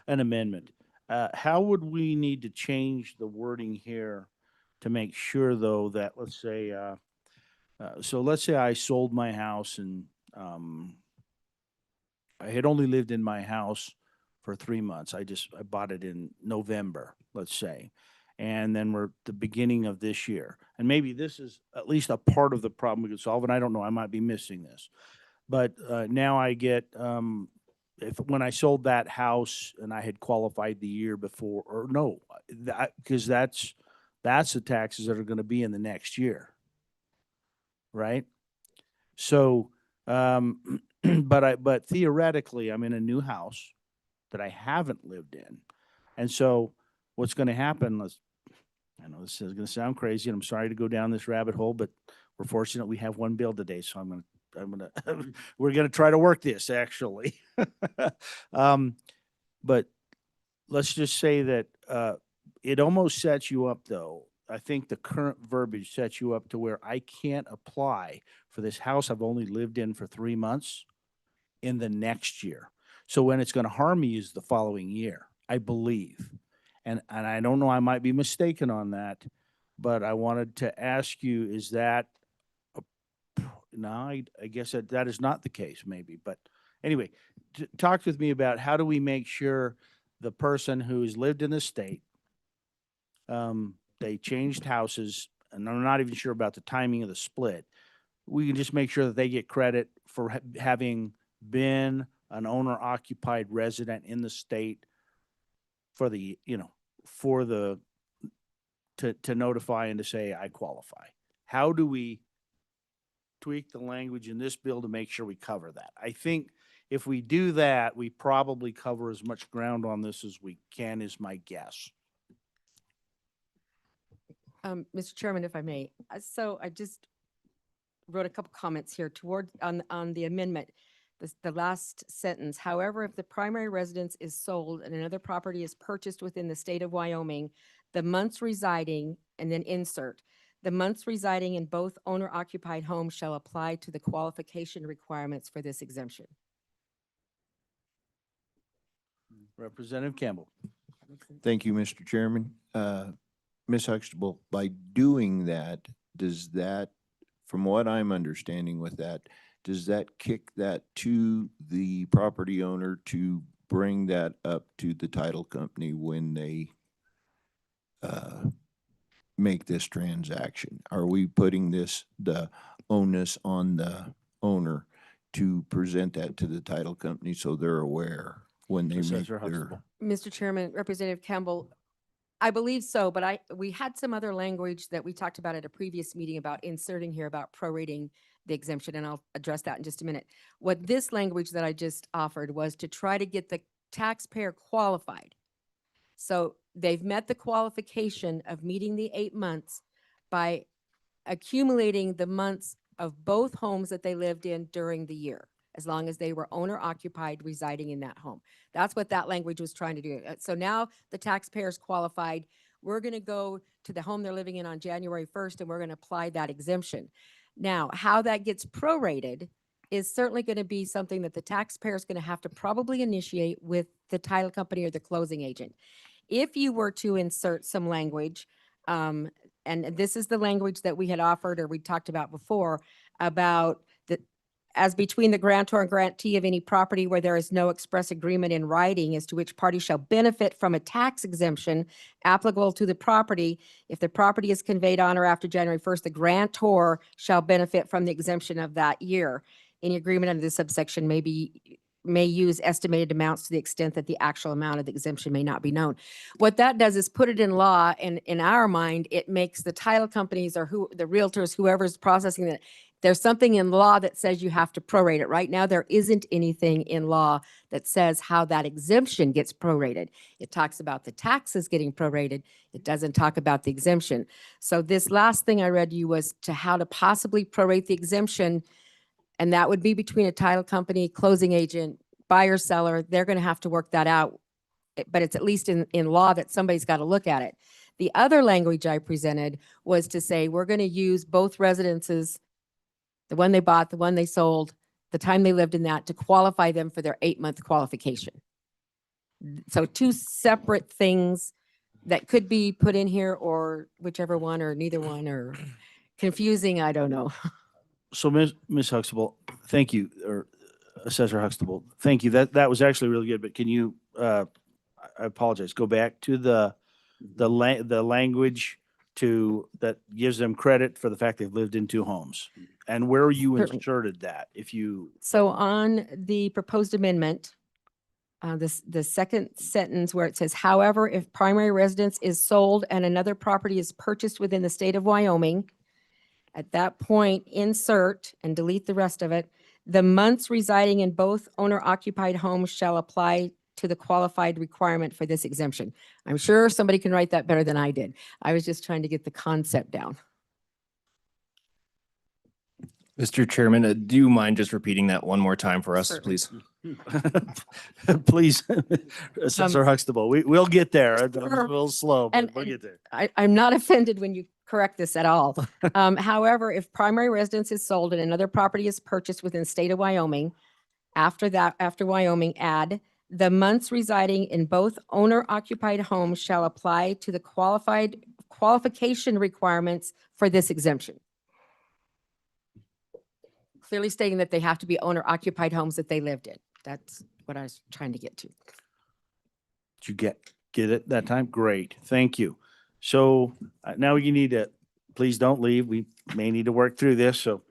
an amendment. How would we need to change the wording here to make sure, though, that let's say I sold my house and I had only lived in my house for 3 months. I bought it in November, let's say. And then we're at the beginning of this year. And maybe this is at least a part of the problem we could solve. And I don't know, I might be missing this. But now I get, when I sold that house and I had qualified the year before, or no, because that's the taxes that are going to be in the next year. Right? So, but theoretically, I'm in a new house that I haven't lived in. And so what's going to happen, I know this is going to sound crazy, and I'm sorry to go down this rabbit hole, but we're fortunate we have one bill today. So we're going to try to work this actually. But let's just say that it almost sets you up, though. I think the current verbiage sets you up to where I can't apply for this house I've only lived in for 3 months in the next year. So when it's going to harm me is the following year, I believe. And I don't know, I might be mistaken on that, but I wanted to ask you, is that, no, I guess that is not the case maybe. But anyway, talk with me about how do we make sure the person who's lived in the state, they changed houses, and I'm not even sure about the timing of the split. We can just make sure that they get credit for having been an owner-occupied resident in the state to notify and to say, I qualify. How do we tweak the language in this bill to make sure we cover that? I think if we do that, we probably cover as much ground on this as we can, is my guess. Mr. Chairman, if I may, so I just wrote a couple comments here on the amendment. The last sentence, however, if the primary residence is sold and another property is purchased within the state of Wyoming, the months residing, and then insert, the months residing in both owner-occupied homes shall apply to the qualification requirements for this exemption. Representative Campbell. Thank you, Mr. Chairman. Ms. Huxtable, by doing that, does that, from what I'm understanding with that, does that kick that to the property owner to bring that up to the title company when they make this transaction? Are we putting the onus on the owner to present that to the title company so they're aware when they make Assessor their? Huxtable. Mr. Chairman, Representative Campbell, I believe so, but we had some other language that we talked about at a previous meeting about inserting here about prorating the exemption, and I'll address that in just a minute. What this language that I just offered was to try to get the taxpayer qualified. So they've met the qualification of meeting the 8 months by accumulating the months of both homes that they lived in during the year, as long as they were owner occupied residing in that home. That's what that language was trying to do. So now the taxpayers qualified. We're going to go to the home they're living in on January 1st, and we're going to apply that exemption. Now, how that gets prorated is certainly going to be something that the taxpayer is going to have to probably initiate with the title company or the closing agent. If you were to insert some language, and this is the language that we had offered or we talked about before, about the, as between the grantor and grantee of any property where there is no express agreement in writing as to which party shall benefit from a tax exemption applicable to the property. If the property is conveyed on or after January 1st, the grantor shall benefit from the exemption of that year. Any agreement under this subsection may use estimated amounts to the extent that the actual amount of the exemption may not be known. What that does is put it in law, and in our mind, it makes the title companies or the realtors, whoever's processing that, there's something in law that says you have to prorate it. Right now, there isn't anything in law that says how that exemption gets prorated. It talks about the taxes getting prorated. It doesn't talk about the exemption. So this last thing I read to you was to how to possibly prorate the exemption, and that would be between a title company, closing agent, buyer, seller. They're going to have to work that out, but it's at least in law that somebody's got to look at it. The other language I presented was to say we're going to use both residences, the one they bought, the one they sold, the time they lived in that, to qualify them for their 8-month qualification. So two separate things that could be put in here, or whichever one, or neither one, or confusing, I don't know. So Ms. Huxtable, thank you, or Assessor Huxtable, thank you. That was actually really good, but can you, I apologize, go back to the language that gives them credit for the fact they've lived in 2 homes, and where you Certainly. inserted that, if you. So on the proposed amendment, the second sentence where it says, however, if primary residence is sold and another property is purchased within the state of Wyoming, at that point, insert and delete the rest of it. The months residing in both owner-occupied homes shall apply to the qualified requirement for this exemption. I'm sure somebody can write that better than I did. I was just trying to get the concept down. Mr. Chairman, do you mind just repeating that one more time for us, Certainly. please? Please, Assessor Huxtable, we'll get there. I'm a Sure. little slow, And- but we'll get there. I'm not offended when you correct this at all. However, if primary residence is sold and another property is purchased within the state of Wyoming, after Wyoming, add the months residing in both owner-occupied homes shall apply to the qualification requirements for this exemption. Clearly stating that they have to be owner-occupied homes that they lived in. That's what I was trying to get to. Did you get it that time? Great, thank you. So now you need to, please don't leave. We may need to work through this, so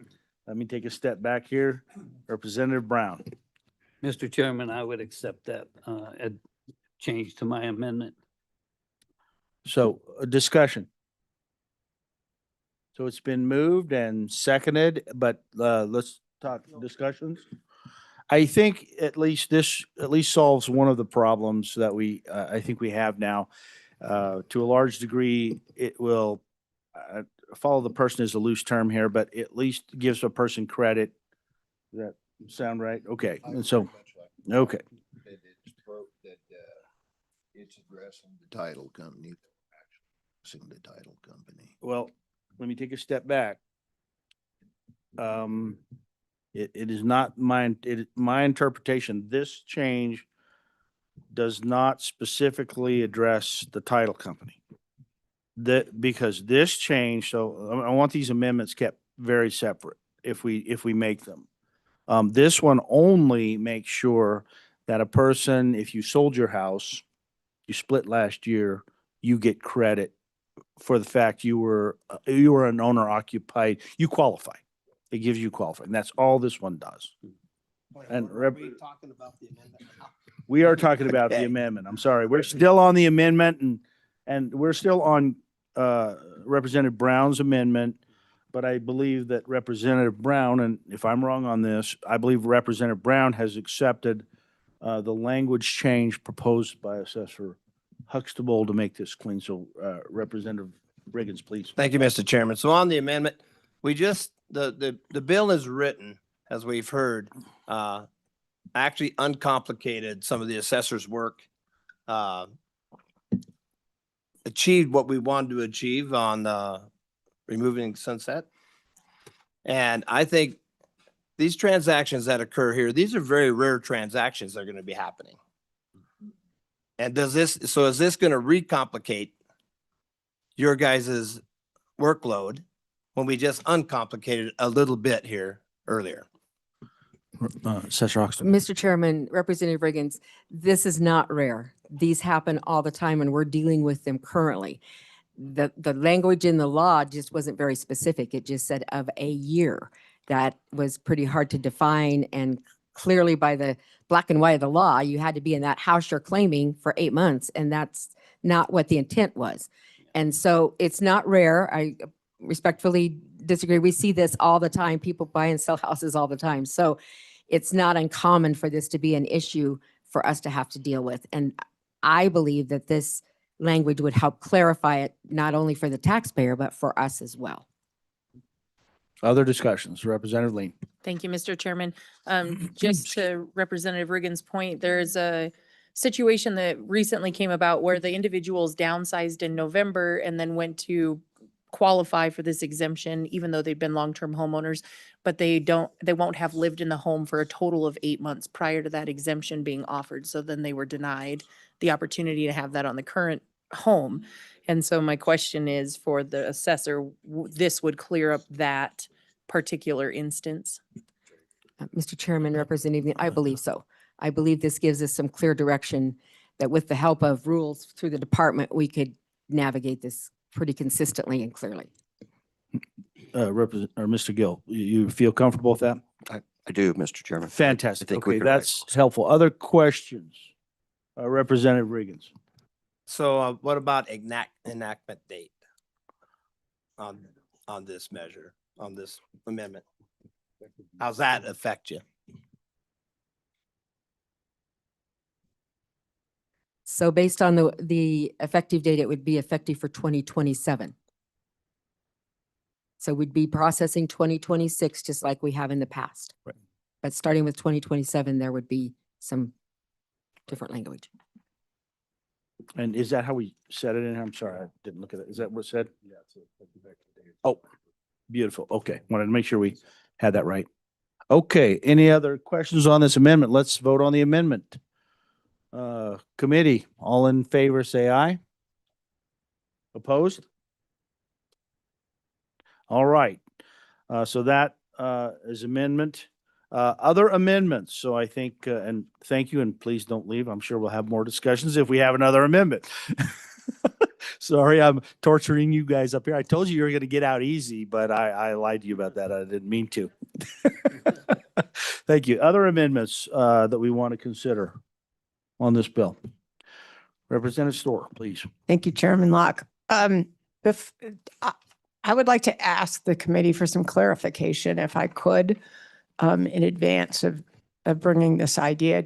let me take a step back here. Representative Brown. Mr. Chairman, I would accept that change to my amendment. So a discussion. So it's been moved and seconded, but let's talk discussions. I think at least this solves one of the problems that I think we have now. To a large degree, it will follow the person is a loose term here, but at least gives a person credit. Does that sound right? Okay, and so, okay. It's addressing the title company, addressing the title company. Well, let me take a step back. It is not my interpretation. This change does not specifically address the title company. because this change, so I want these amendments kept very separate if we make them. This one only makes sure that a person, if you sold your house, you split last year, you get credit for the fact you were an owner occupied, you qualify. It gives you qualify, and that's all this one does. And Are we talking about the amendment now? We are talking about the Okay. amendment. I'm sorry. We're still on the amendment and we're still on Representative Brown's amendment. But I believe that Representative Brown, and if I'm wrong on this, I believe Representative Brown has accepted the language change proposed by Assessor Huxtable to make this clean. So Representative Riggins, please. Thank you, Mr. Chairman. So on the amendment, we just, the bill is written, as we've heard, actually uncomplicated some of the assessor's work, achieved what we wanted to achieve on removing sunset. And I think these transactions that occur here, these are very rare transactions that are going to be happening. And is this going to recomplicate your guys' workload when we just uncomplicated a little bit here earlier? Assessor Huxtable. Mr. Chairman, Representative Riggins, this is not rare. These happen all the time and we're dealing with them currently. The language in the law just wasn't very specific. It just said of a year. That was pretty hard to define, and clearly by the black and white of the law, you had to be in that house you're claiming for 8 months, and that's not what the intent was. And so it's not rare. I respectfully disagree. We see this all the time. People buy and sell houses all the time. So it's not uncommon for this to be an issue for us to have to deal with. And I believe that this language would help clarify it, not only for the taxpayer, but for us as well. Other discussions, Representative Lean. Thank you, Mr. Chairman. Just to Representative Riggins' point, there's a situation that recently came about where the individuals downsized in November and then went to qualify for this exemption, even though they've been long-term homeowners, but they won't have lived in the home for a total of 8 months prior to that exemption being offered. So then they were denied the opportunity to have that on the current home. And so my question is for the assessor, this would clear up that particular instance? Mr. Chairman, Representative, I believe so. I believe this gives us some clear direction that with the help of rules through the department, we could navigate this pretty consistently and clearly. Mr. Gill, you feel comfortable with that? I do, Mr. Chairman. Fantastic. I think we Okay, can write that's helpful. Other questions? Representative Riggins. So what about enactment date on this measure, on this amendment? How's that affect you? So based on the effective date, it would be effective for 2027. So we'd be processing 2026, just like we have in the past. Right. But starting with 2027, there would be some different language. And is that how we said it in? I'm sorry, I didn't look at it. Is that what it said? Yeah. Oh, beautiful. Okay. Wanted to make sure we had that right. Okay. Any other questions on this amendment? Let's vote on the amendment. Committee, all in favor, say aye. Opposed? All right. So that is amendment. Other amendments. So I think, and thank you, and please don't leave. I'm sure we'll have more discussions if we have another amendment. Sorry, I'm torturing you guys up here. I told you were going to get out easy, but I lied to you about that. I didn't mean to. Thank you. Other amendments that we want to consider on this bill. Representative Storr, please. Thank you, Chairman Locke. I would like to ask the committee for some clarification, if I could, in advance of bringing this idea.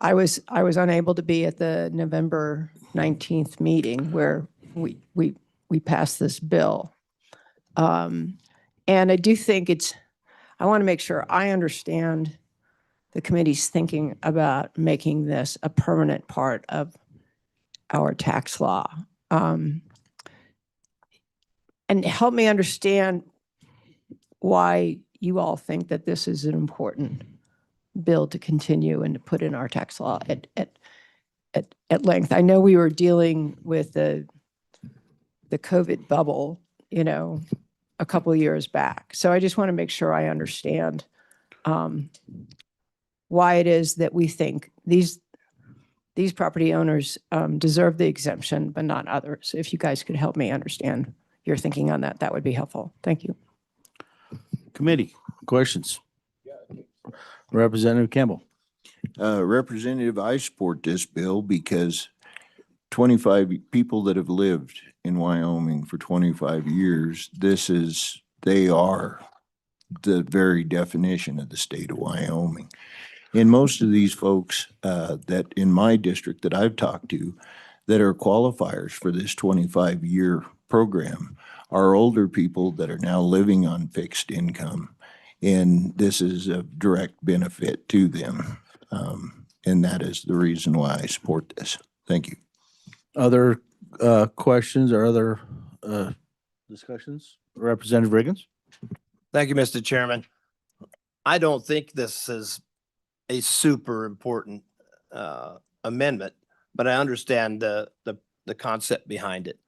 I was unable to be at the November 19th meeting where we passed this bill. And I do think I want to make sure I understand the committee's thinking about making this a permanent part of our tax law. And help me understand why you all think that this is an important bill to continue and to put in our tax law at length. I know we were dealing with the the COVID bubble, a couple of years back. So I just want to make sure I understand why it is that we think these property owners deserve the exemption, but not others. If you guys could help me understand your thinking on that, that would be helpful. Thank you. Committee, questions? Representative Campbell. Representative, I support this bill because 25 people that have lived in Wyoming for 25 years, they are the very definition of the state of Wyoming. And most of these folks that in my district that I've talked to that are qualifiers for this 25-year program are older people that are now living on fixed income. And this is a direct benefit to them. And that is the reason why I support this. Thank you. Other questions or other discussions? Representative Riggins? Thank you, Mr. Chairman. I don't think this is a super important amendment, but I understand the concept behind it.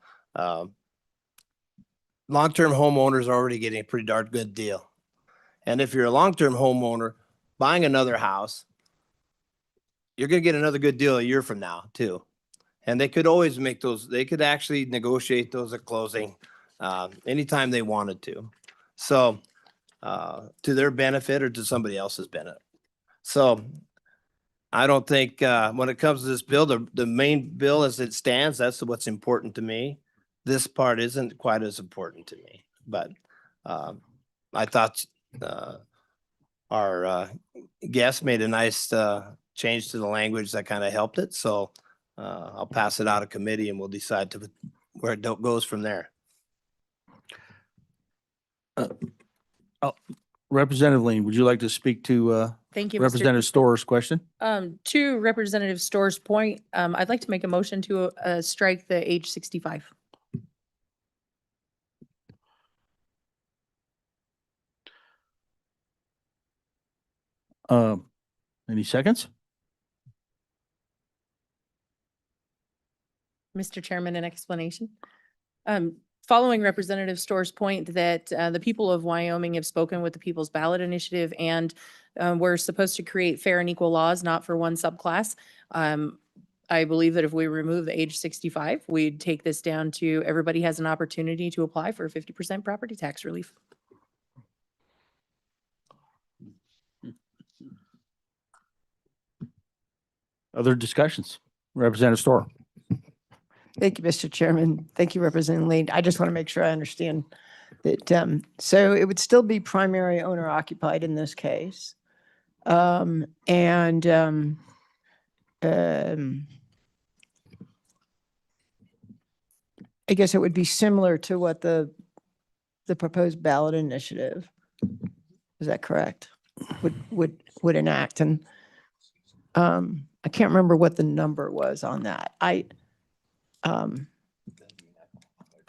Long-term homeowners are already getting a pretty darn good deal. And if you're a long-term homeowner buying another house, you're going to get another good deal a year from now too. And they could always make those, they could actually negotiate those at closing anytime they wanted to. So to their benefit or to somebody else's benefit. So I don't think when it comes to this bill, the main bill as it stands, that's what's important to me. This part isn't quite as important to me, but I thought our guest made a nice change to the language that kind of helped it. So I'll pass it out of committee and we'll decide where it goes from there. Representative Lean, would you like to speak to Thank you, Mr. Representative Storr's question? To Representative Storr's point, I'd like to make a motion to strike the age 65. Any seconds? Mr. Chairman, an explanation. Following Representative Storr's point that the people of Wyoming have spoken with the People's Ballot Initiative and we're supposed to create fair and equal laws, not for one subclass. I believe that if we remove the age 65, we'd take this down to everybody has an opportunity to apply for 50% property tax relief. Other discussions? Representative Storr. Thank you, Mr. Chairman. Thank you, Representative Lane. I just want to make sure I understand that. So it would still be primary owner occupied in this case. I guess it would be similar to what the proposed ballot initiative, is that correct? Would enact. And I can't remember what the number was on that. I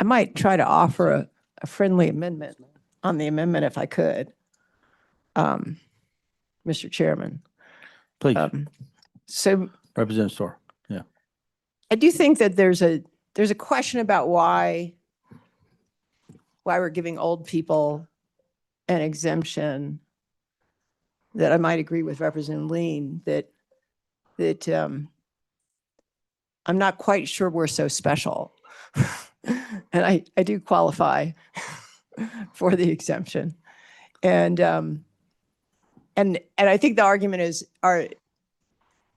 might try to offer a friendly amendment on the amendment if I could, Mr. Chairman. Please, So Representative Storr. Yeah. I do think that there's a question about why we're giving old people an exemption that I might agree with Representative Lean that I'm not quite sure we're so special. And I do qualify for the exemption. And I think the argument is,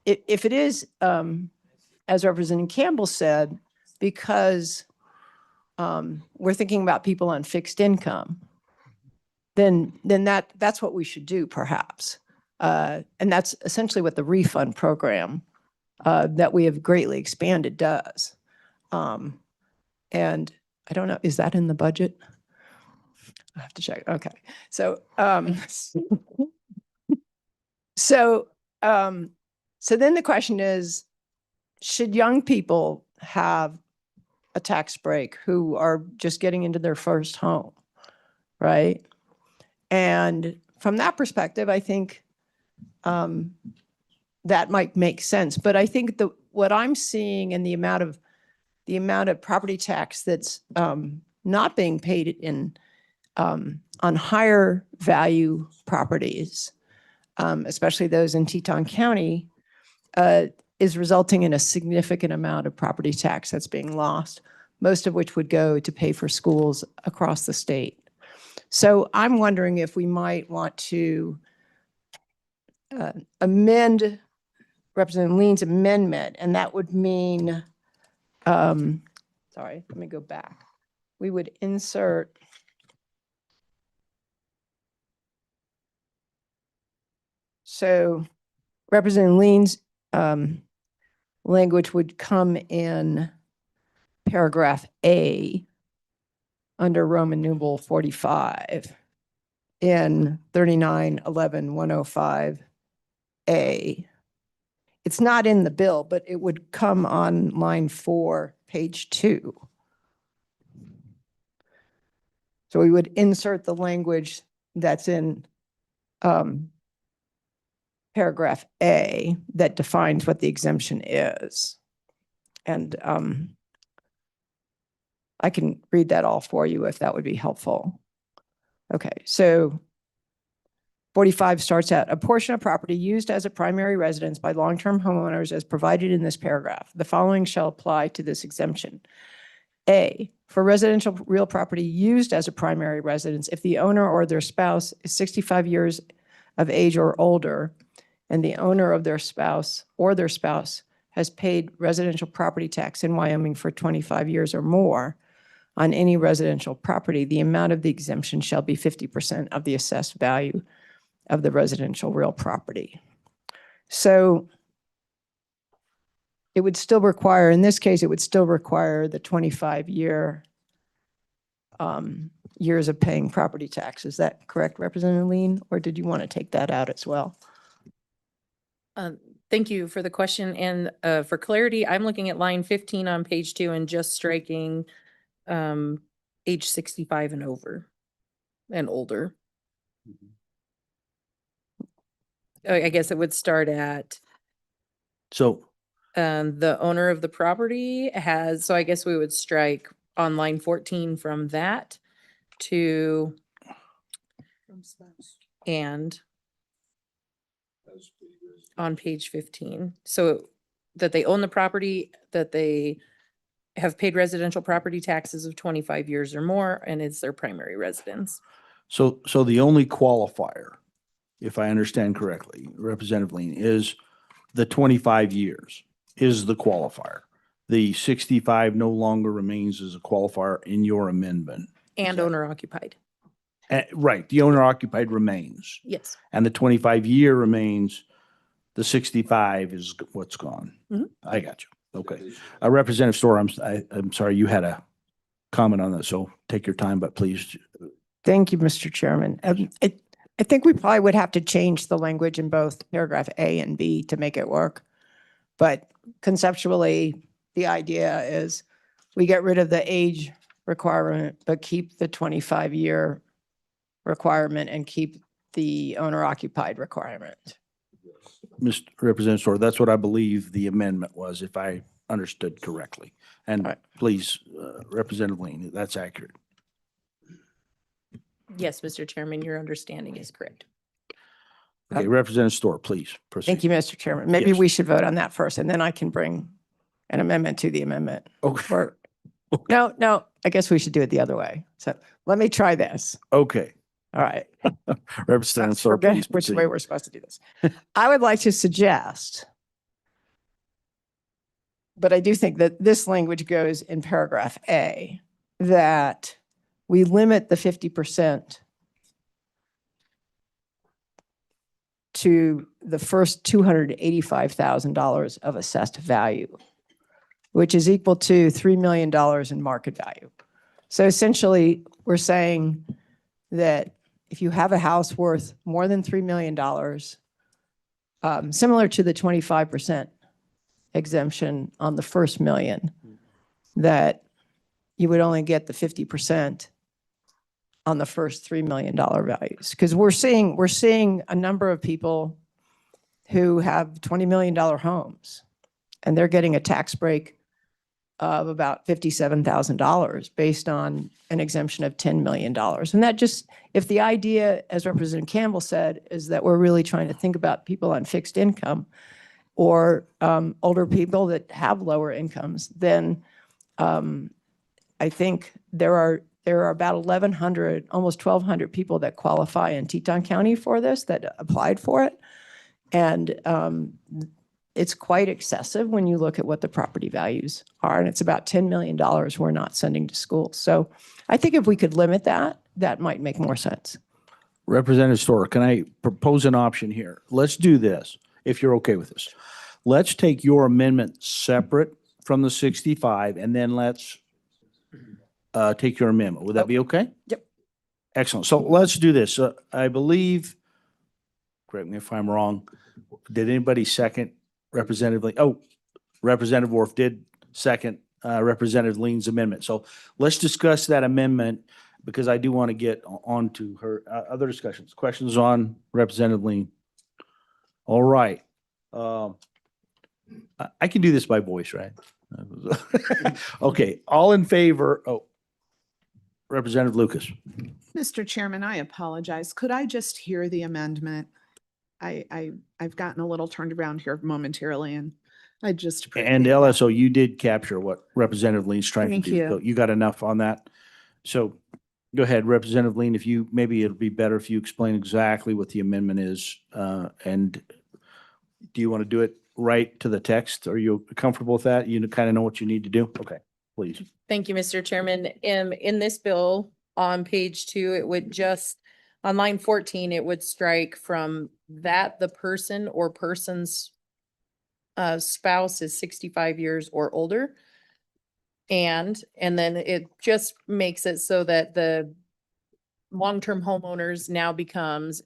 if it is, as Representative Campbell said, because we're thinking about people on fixed income, then that's what we should do perhaps. And that's essentially what the refund program that we have greatly expanded does. And I don't know, is that in the budget? I have to check. Okay. So, so then the question is, should young people have a tax break who are just getting into their first home, right? And from that perspective, I think that might make sense. But I think what I'm seeing in the amount of the amount of property tax that's not being paid in on higher value properties, especially those in Teton County, is resulting in a significant amount of property tax that's being lost, most of which would go to pay for schools across the state. So I'm wondering if we might want to amend Representative Lean's amendment, and that would mean, sorry, let me go back. We would insert so Representative Lean's language would come in paragraph A under Roman numeral 45 in 3911-105A. It's not in the bill, but it would come on line 4, page 2. So we would insert the language that's in paragraph A that defines what the exemption is. And I can read that all for you if that would be helpful. Okay, so 45 starts out, a portion of property used as a primary residence by long-term homeowners as provided in this paragraph. The following shall apply to this exemption. A, for residential real property used as a primary residence, if the owner or their spouse is 65 years of age or older, and the owner of their spouse or their spouse has paid residential property tax in Wyoming for 25 years or more on any residential property, the amount of the exemption shall be 50% of the assessed value of the residential real property. So it would still require, in this case, it would still require the 25-year years of paying property tax. Is that correct, Representative Lean? Or did you want to take that out as well? Thank you for the question. And for clarity, I'm looking at line 15 on page 2 and just striking age 65 and over and older. I guess it would start at So, the owner of the property has, so I guess we would strike on line 14 from that to and on page 15. So that they own the property, that they have paid residential property taxes of 25 years or more, and it's their primary residence. so the only qualifier, if I understand correctly, Representative Lean, is the 25 years is the qualifier. The 65 no longer remains as a qualifier in your amendment. And owner occupied. Right, the owner occupied remains, Yes. and the 25-year remains, the 65 is what's gone. Mhm. I got you. Okay. Representative Storr, I'm sorry, you had a comment on that, so take your time, but please. Thank you, Mr. Chairman. I think we probably would have to change the language in both paragraph A and B to make it work. But conceptually, the idea is we get rid of the age requirement, but keep the 25-year requirement and keep the owner occupied requirement. Mr. Representative Storr, that's what I believe the amendment was, if I understood correctly. And All right. please, Representative Lean, that's accurate. Yes, Mr. Chairman, your understanding is correct. Okay, Representative Storr, please proceed. Thank you, Mr. Chairman. Maybe Yes. we should vote on that first, and then I can bring an amendment to the amendment. Okay, Or, no, I guess we should do it the other way. So let me try this. okay. All right. Representative Storr, Forget please which proceed. way we're supposed to do this. I would like to suggest, but I do think that this language goes in paragraph A, that we limit the 50% to the first $285,000 of assessed value, which is equal to $3 million in market value. So essentially, we're saying that if you have a house worth more than $3 million, similar to the 25% exemption on the first million, that you would only get the 50% on the first $3 million values. Because we're seeing a number of people who have $20 million homes, and they're getting a tax break of about $57,000 based on an exemption of $10 million. And that just, if the idea, as Representative Campbell said, is that we're really trying to think about people on fixed income or older people that have lower incomes, then I think there are about 1,100, almost 1,200 people that qualify in Teton County for this, that applied for it. And it's quite excessive when you look at what the property values are. And it's about $10 million we're not sending to schools. So I think if we could limit that, that might make more sense. Representative Storer, can I propose an option here? Let's do this, if you're okay with this. Let's take your amendment separate from the 65, and then let's take your amendment. Would that be okay? Yep. Excellent. So let's do this. I believe, correct me if I'm wrong, did anybody second Representative Lean? Oh, Representative Worf did second Representative Lean's amendment. So let's discuss that amendment, because I do want to get on to her other discussions. Questions on Representative Lean? All right. I can do this by voice, right? Okay, all in favor? Oh, Representative Lucas. Mr. Chairman, I apologize. Could I just hear the amendment? I've gotten a little turned around here momentarily, and I just. And appreciate that. LSO, you did capture what Representative Lean's trying to Thank do. you. So you got enough on that? So go ahead, Representative Lean, if you, maybe it'll be better if you explain exactly what the amendment is. And do you want to do it right to the text? Are you comfortable with that? You kind of know what you need to do? Okay, please. Thank you, Mr. Chairman. In this bill on page 2, it would just, on line 14, it would strike from that the person or person's spouse is 65 years or older. And then it just makes it so that the long-term homeowners now becomes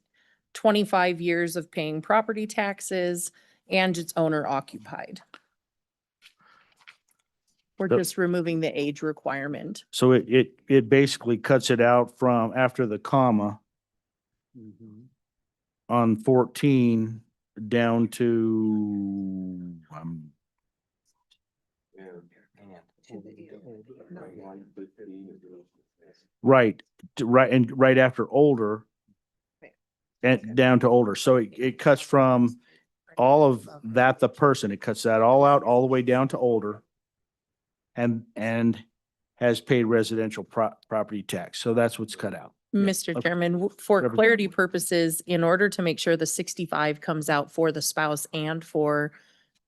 25 years of paying property taxes and it's owner occupied. We're So- just removing the age requirement. So it basically cuts it out from after the comma on 14 down to, right, and right after older and down to older. So it cuts from all of that, the person, it cuts that all out, all the way down to older and has paid residential property tax. So that's what's cut out. Yeah, Mr. okay. Chairman, for Representative clarity Ward. purposes, in order to make sure the 65 comes out for the spouse and for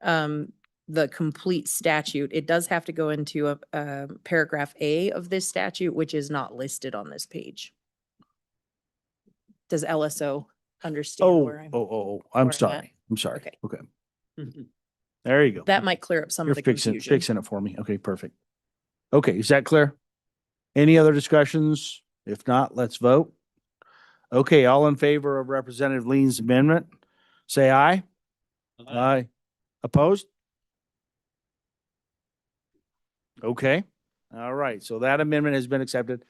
the complete statute, it does have to go into a paragraph A of this statute, which is not listed on this page. Does LSO understand Oh, where I'm? I'm where I'm at? sorry. I'm sorry. Okay. Okay. There you go. That might clear up some You're of the confusion. fixing it for me. Okay, perfect. Okay, is that clear? Any other discussions? If not, let's vote. Okay, all in favor of Representative Lean's amendment, say aye. Aye. Opposed? Okay, all right, so that amendment has been accepted.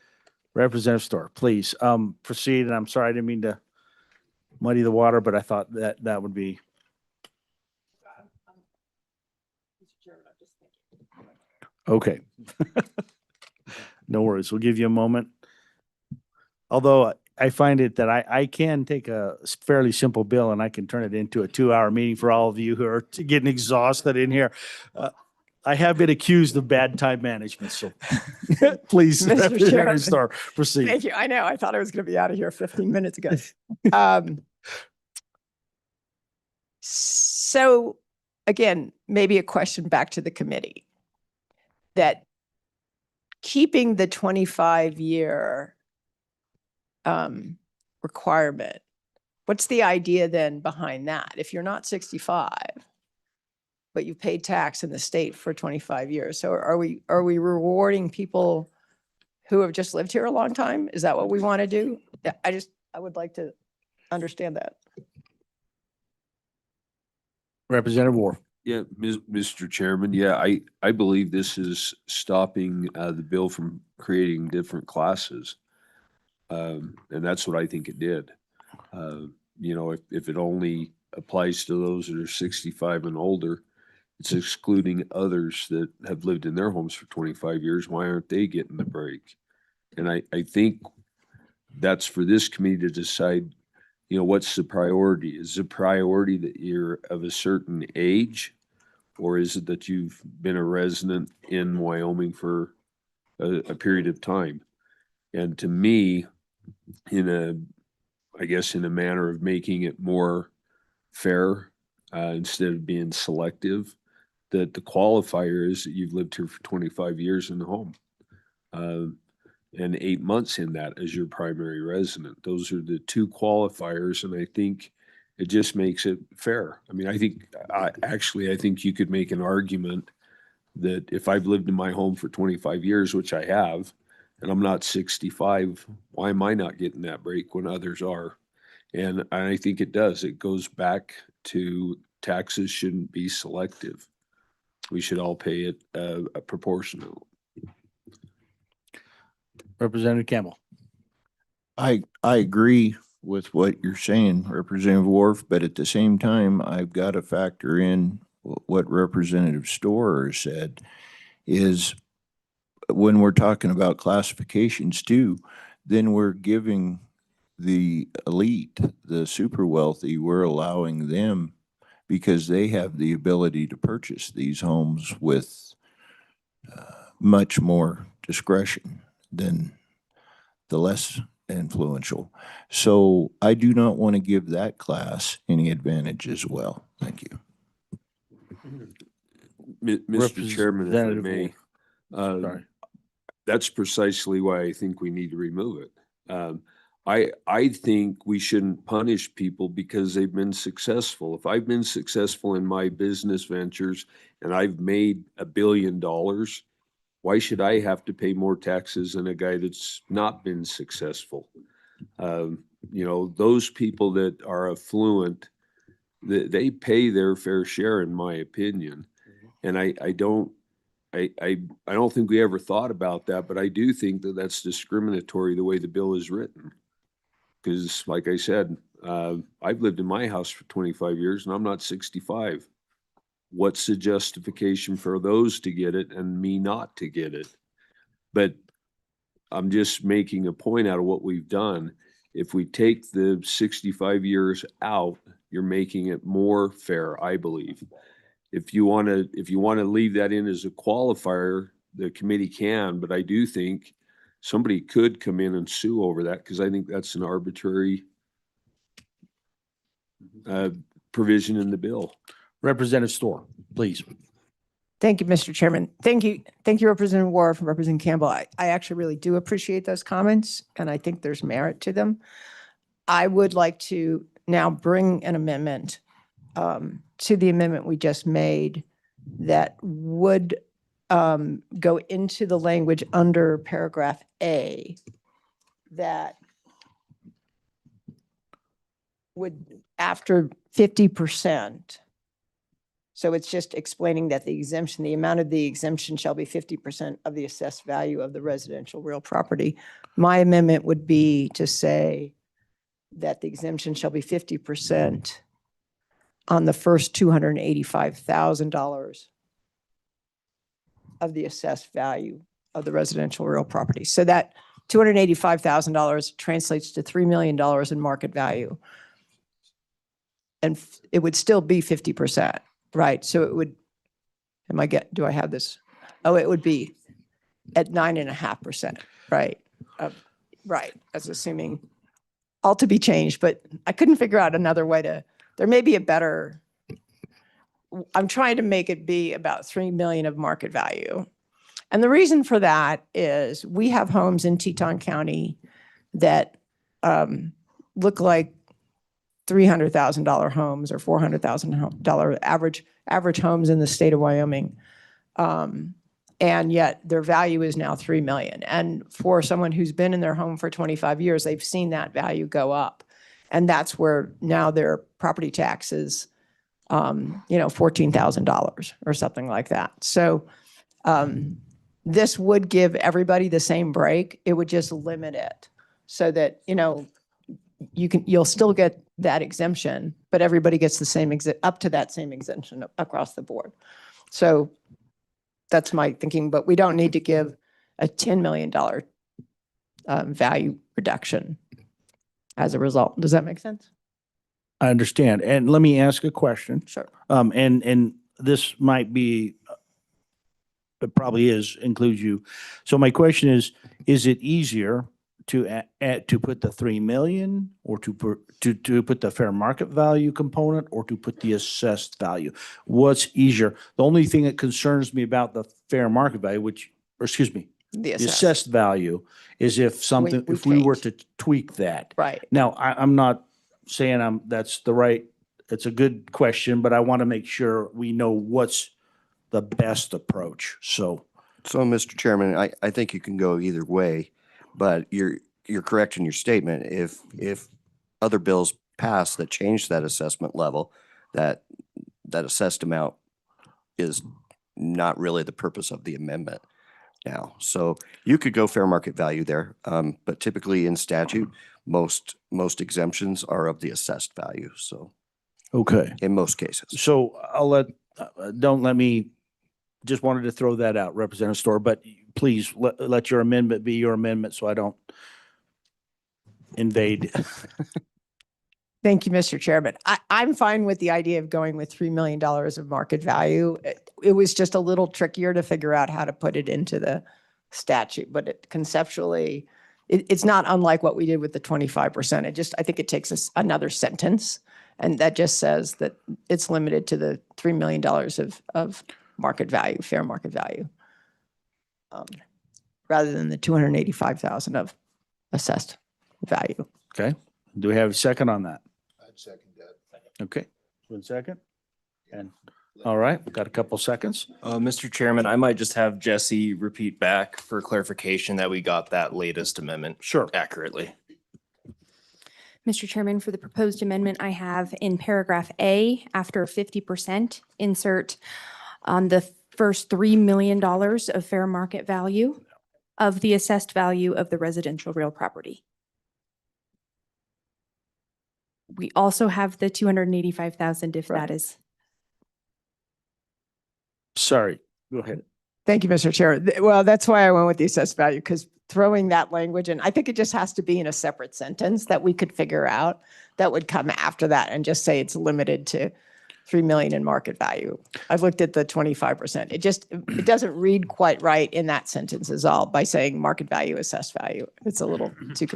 Representative Storer, please, proceed, and I'm sorry, I didn't mean to muddy the water, but I thought that would be. Okay. No worries. We'll give you a moment. Although I find it that I can take a fairly simple bill and I can turn it into a 2-hour meeting for all of you who are getting exhausted in here. I have been accused of bad time management, so please, Mr. Chairman. Representative Starr, proceed. Thank you. I know. I thought I was going to be out of here 15 minutes ago. So again, maybe a question back to the committee, that keeping the 25-year requirement, what's the idea then behind that? If you're not 65, but you've paid tax in the state for 25 years. So are we rewarding people who have just lived here a long time? Is that what we want to do? I would like to understand that. Representative Ward. Yeah, Mr. Chairman, yeah, I believe this is stopping the bill from creating different classes. And that's what I think it did. You know, if it only applies to those that are 65 and older, It's excluding others that have lived in their homes for 25 years. Why aren't they getting the break? And I think that's for this committee to decide, what's the priority? Is the priority that you're of a certain age? Or is it that you've been a resident in Wyoming for a period of time? And to me, I guess in a manner of making it more fair, instead of being selective, that the qualifier is that you've lived here for 25 years in the home. And 8 months in that as your primary resident. Those are the two qualifiers, and I think it just makes it fair. I mean, I think you could make an argument that if I've lived in my home for 25 years, which I have, and I'm not 65, why am I not getting that break when others are? And I think it does. It goes back to taxes shouldn't be selective. We should all pay it proportionally. Representative Campbell. I agree with what you're saying, Representative Wharf, but at the same time, I've got to factor in what Representative Storer said is when we're talking about classifications too, then we're giving the elite, the super wealthy, we're allowing them because they have the ability to purchase these homes with much more discretion than the less influential. So I do not want to give that class any advantage as well. Thank you. Mr. Chairman, if I Representative may, Sorry. that's precisely why I think we need to remove it. I think we shouldn't punish people because they've been successful. If I've been successful in my business ventures and I've made $1 billion, why should I have to pay more taxes than a guy that's not been successful? Those people that are affluent, they pay their fair share, in my opinion. And I don't think we ever thought about that, but I do think that that's discriminatory the way the bill is written. Because like I said, I've lived in my house for 25 years and I'm not 65. What's the justification for those to get it and me not to get it? But I'm just making a point out of what we've done. If we take the 65 years out, you're making it more fair, I believe. If you want to leave that in as a qualifier, the committee can, but I do think somebody could come in and sue over that because I think that's an arbitrary provision in the bill. Representative Storer, please. Thank you, Mr. Chairman. Thank you. Thank you, Representative Wharf and Representative Campbell. I actually really do appreciate those comments, and I think there's merit to them. I would like to now bring an amendment to the amendment we just made that would go into the language under paragraph A that would, after 50%, so it's just explaining that the amount of the exemption shall be 50% of the assessed value of the residential real property. My amendment would be to say that the exemption shall be 50% on the first $285,000 of the assessed value of the residential real property. So that $285,000 translates to $3 million in market value. And it would still be 50%, right? So it would, do I have this? Oh, it would be at 9.5%, right? Right, that's assuming, all to be changed, but I couldn't figure out another way to, there may be a better, I'm trying to make it be about 3 million of market value. And the reason for that is we have homes in Teton County that look like $300,000 homes or $400,000 average homes in the state of Wyoming. And yet their value is now 3 million. And for someone who's been in their home for 25 years, they've seen that value go up. And that's where now their property tax is, $14,000 or something like that. So this would give everybody the same break. It would just limit it so that, you'll still get that exemption, but everybody gets the same up to that same exemption across the board. So that's my thinking, but we don't need to give a $10 million value reduction as a result. Does that make sense? I understand. And let me ask a question. Sure. And this might be, it probably includes you. So my question is it easier to to put the 3 million or to put the fair market value component or to put the assessed value? What's easier? The only thing that concerns me about the fair market value, the assessed value, is if something, we if we were change. to tweak that. Right. Now, I'm not saying that's the right, it's a good question, but I want to make sure we know what's the best approach. So, Mr. Chairman, I think you can go either way, but you're correct in your statement. If other bills pass that change that assessment level, that assessed amount is not really the purpose of the amendment now. So you could go fair market value there, but typically in statute, most exemptions are of the assessed value. So okay. in most cases. So don't let me, just wanted to throw that out, Representative Storr, but please let your amendment be your amendment so I don't invade. Thank you, Mr. Chairman. I'm fine with the idea of going with $3 million of market value. It was just a little trickier to figure out how to put it into the statute, but conceptually, it's not unlike what we did with the 25%. I think it takes us another sentence, and that just says that it's limited to the $3 million of market value, fair market value, rather than the 285,000 of assessed value. Okay. Do we have a second on that? I'd second that. Okay. 1 second. And all right, got a couple seconds. Mr. Chairman, I might just have Jesse repeat back for clarification that we got that latest amendment Sure. accurately. Mr. Chairman, for the proposed amendment, I have in paragraph A, after 50%, insert the first $3 million of fair market value of the assessed value of the residential real property. We also have the 285,000 if Right. that is. Sorry, go ahead. Thank you, Mr. Chair. Well, that's why I went with the assessed value, because throwing that language in, I think it just has to be in a separate sentence that we could figure out that would come after that and just say it's limited to 3 million in market value. I've looked at the 25%. It doesn't read quite right in that sentence is all by saying market value, assessed value. It's a little too,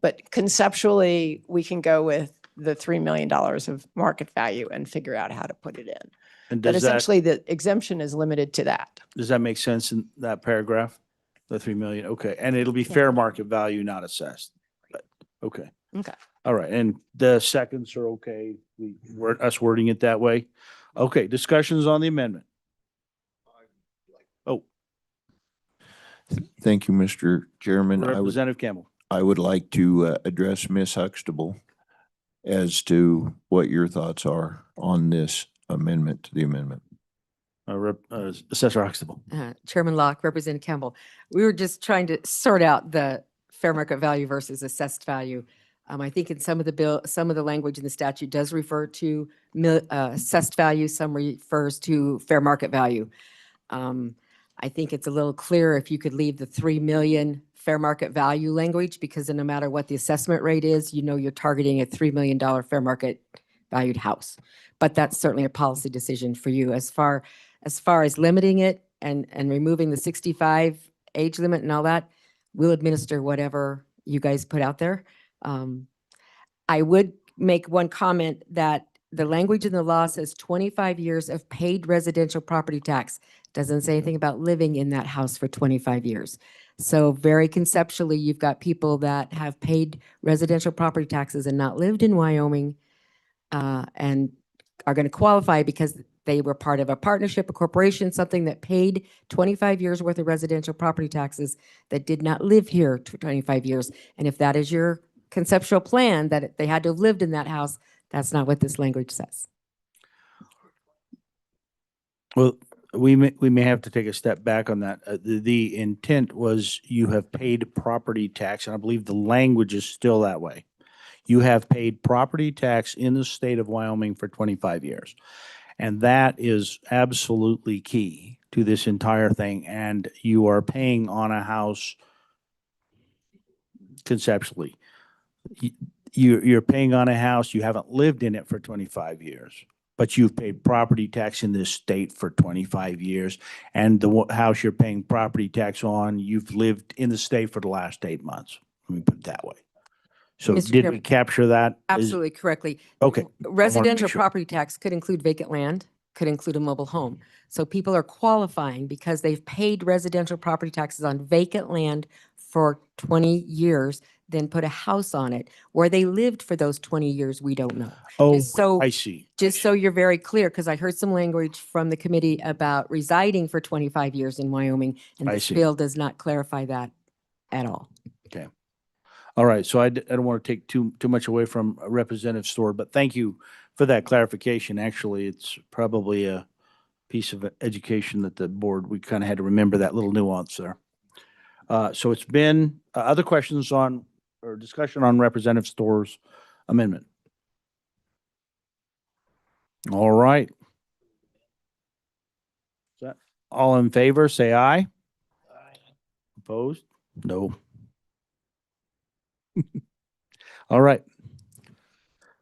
but conceptually we can go with the $3 million of market value and figure out how to put it in. And But does that, essentially the exemption is limited to that. does that make sense in that paragraph? The 3 million, okay. And it'll be fair market value, not assessed. But, okay. Okay. All right, and the seconds are okay, us wording it that way? Okay, discussions on the amendment. Oh, Thank you, Mr. Chairman. Representative Campbell. I would like to address Ms. Huxtable as to what your thoughts are on this amendment to the amendment. Assessor Huxtable. Chairman Locke, Representative Campbell, we were just trying to sort out the fair market value versus assessed value. I think in some of the language in the statute does refer to assessed value, some refers to fair market value. I think it's a little clearer if you could leave the 3 million fair market value language, because then no matter what the assessment rate is, you know you're targeting a $3 million fair market valued house. But that's certainly a policy decision for you. As far as limiting it and removing the 65 age limit and all that, we'll administer whatever you guys put out there. I would make one comment that the language in the law says 25 years of paid residential property tax. Doesn't say anything about living in that house for 25 years. So very conceptually, you've got people that have paid residential property taxes and not lived in Wyoming and are going to qualify because they were part of a partnership, a corporation, something that paid 25 years worth of residential property taxes that did not live here 25 years. And if that is your conceptual plan, that they had to have lived in that house, that's not what this language says. Well, we may have to take a step back on that. The intent was you have paid property tax, and I believe the language is still that way. You have paid property tax in the state of Wyoming for 25 years. And that is absolutely key to this entire thing. And you are paying on a house conceptually. You're paying on a house, you haven't lived in it for 25 years, but you've paid property tax in this state for 25 years. And the house you're paying property tax on, you've lived in the state for the last 8 months. Let me put it that way. So Mr. did we Chairman, capture that? Absolutely correctly. Okay. Residential sure. property tax could include vacant land, could include a mobile home. So people are qualifying because they've paid residential property taxes on vacant land for 20 years, then put a house on it. Where they lived for those 20 years, we don't know. Oh, So I see. just so you're very clear, because I heard some language from the committee about residing for 25 years in Wyoming, and I this see. bill does not clarify that at all. Okay. All right. So I don't want to take too much away from Representative Storer, but thank you for that clarification. Actually, it's probably a piece of education that the board, we kind of had to remember that little nuance there. So it's been other questions on or discussion on Representative Storer's amendment. All right. Is that all in favor, say aye. Opposed? No. All right.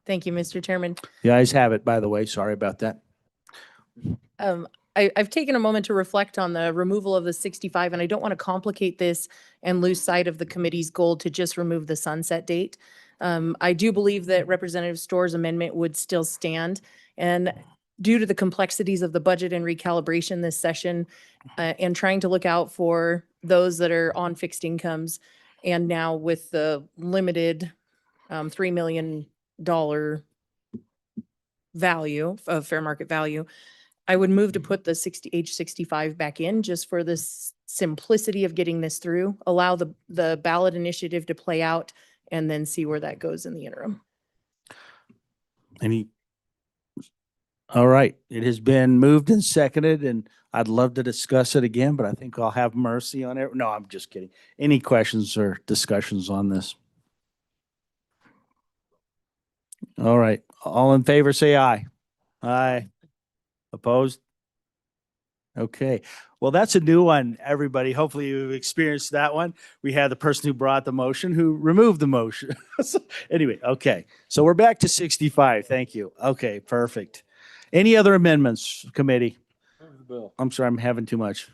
Thank you, Mr. Chairman. The ayes have it, by the way. Sorry about that. I've taken a moment to reflect on the removal of the 65, and I don't want to complicate this and lose sight of the committee's goal to just remove the sunset date. I do believe that Representative Storer's amendment would still stand. And due to the complexities of the budget and recalibration this session, and trying to look out for those that are on fixed incomes, and now with the limited $3 million value of fair market value, I would move to put the age 65 back in just for the simplicity of getting this through, allow the ballot initiative to play out, and then see where that goes in the interim. All right. It has been moved and seconded, and I'd love to discuss it again, but I think I'll have mercy on it. No, I'm just kidding. Any questions or discussions on this? All right. All in favor, say aye. Aye. Opposed? Okay. Well, that's a new one, everybody. Hopefully you've experienced that one. We had the person who brought the motion who removed the motion. So, anyway, okay. So we're back to 65. Thank you. Okay, perfect. Any other amendments, committee? I'm sorry, I'm having too much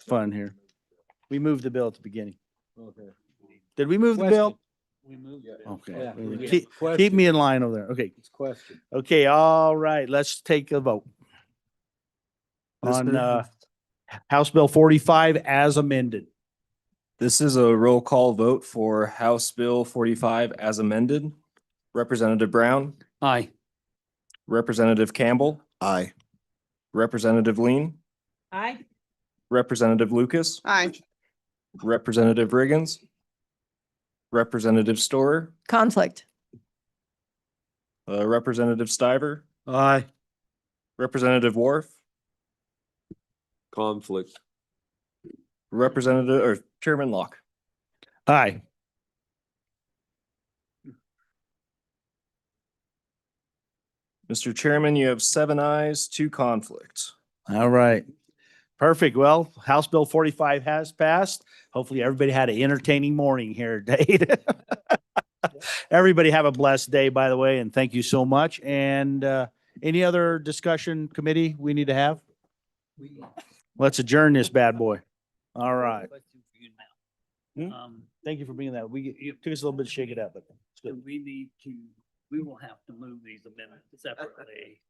fun here. We moved the bill at the beginning. Okay. Did we move the bill? We moved it. Okay. Yeah. Keep me in line over there. Okay. It's question. Okay, all right. Let's take a vote This on is- House Bill 45 as amended. This is a roll call vote for House Bill 45 as amended. Representative Brown, Aye. Representative Campbell, Aye. Representative Lean, Aye. Representative Lucas, Aye. Representative Riggins, Representative Storer, Conflict. Representative Stiver, Aye. Representative Wharf, Conflict. Representative or Chairman Locke. Aye. Mr. Chairman, you have 7 ayes, 2 conflicts. All right. Perfect. Well, House Bill 45 has passed. Hopefully everybody had an entertaining morning here today. Everybody have a blessed day, by the way, and thank you so much. And any other discussion committee we need to have? Let's adjourn this bad boy. All right. Thank you for bringing that. It took us a little bit to shake it up, but it's good. We will have to move these amendments separately.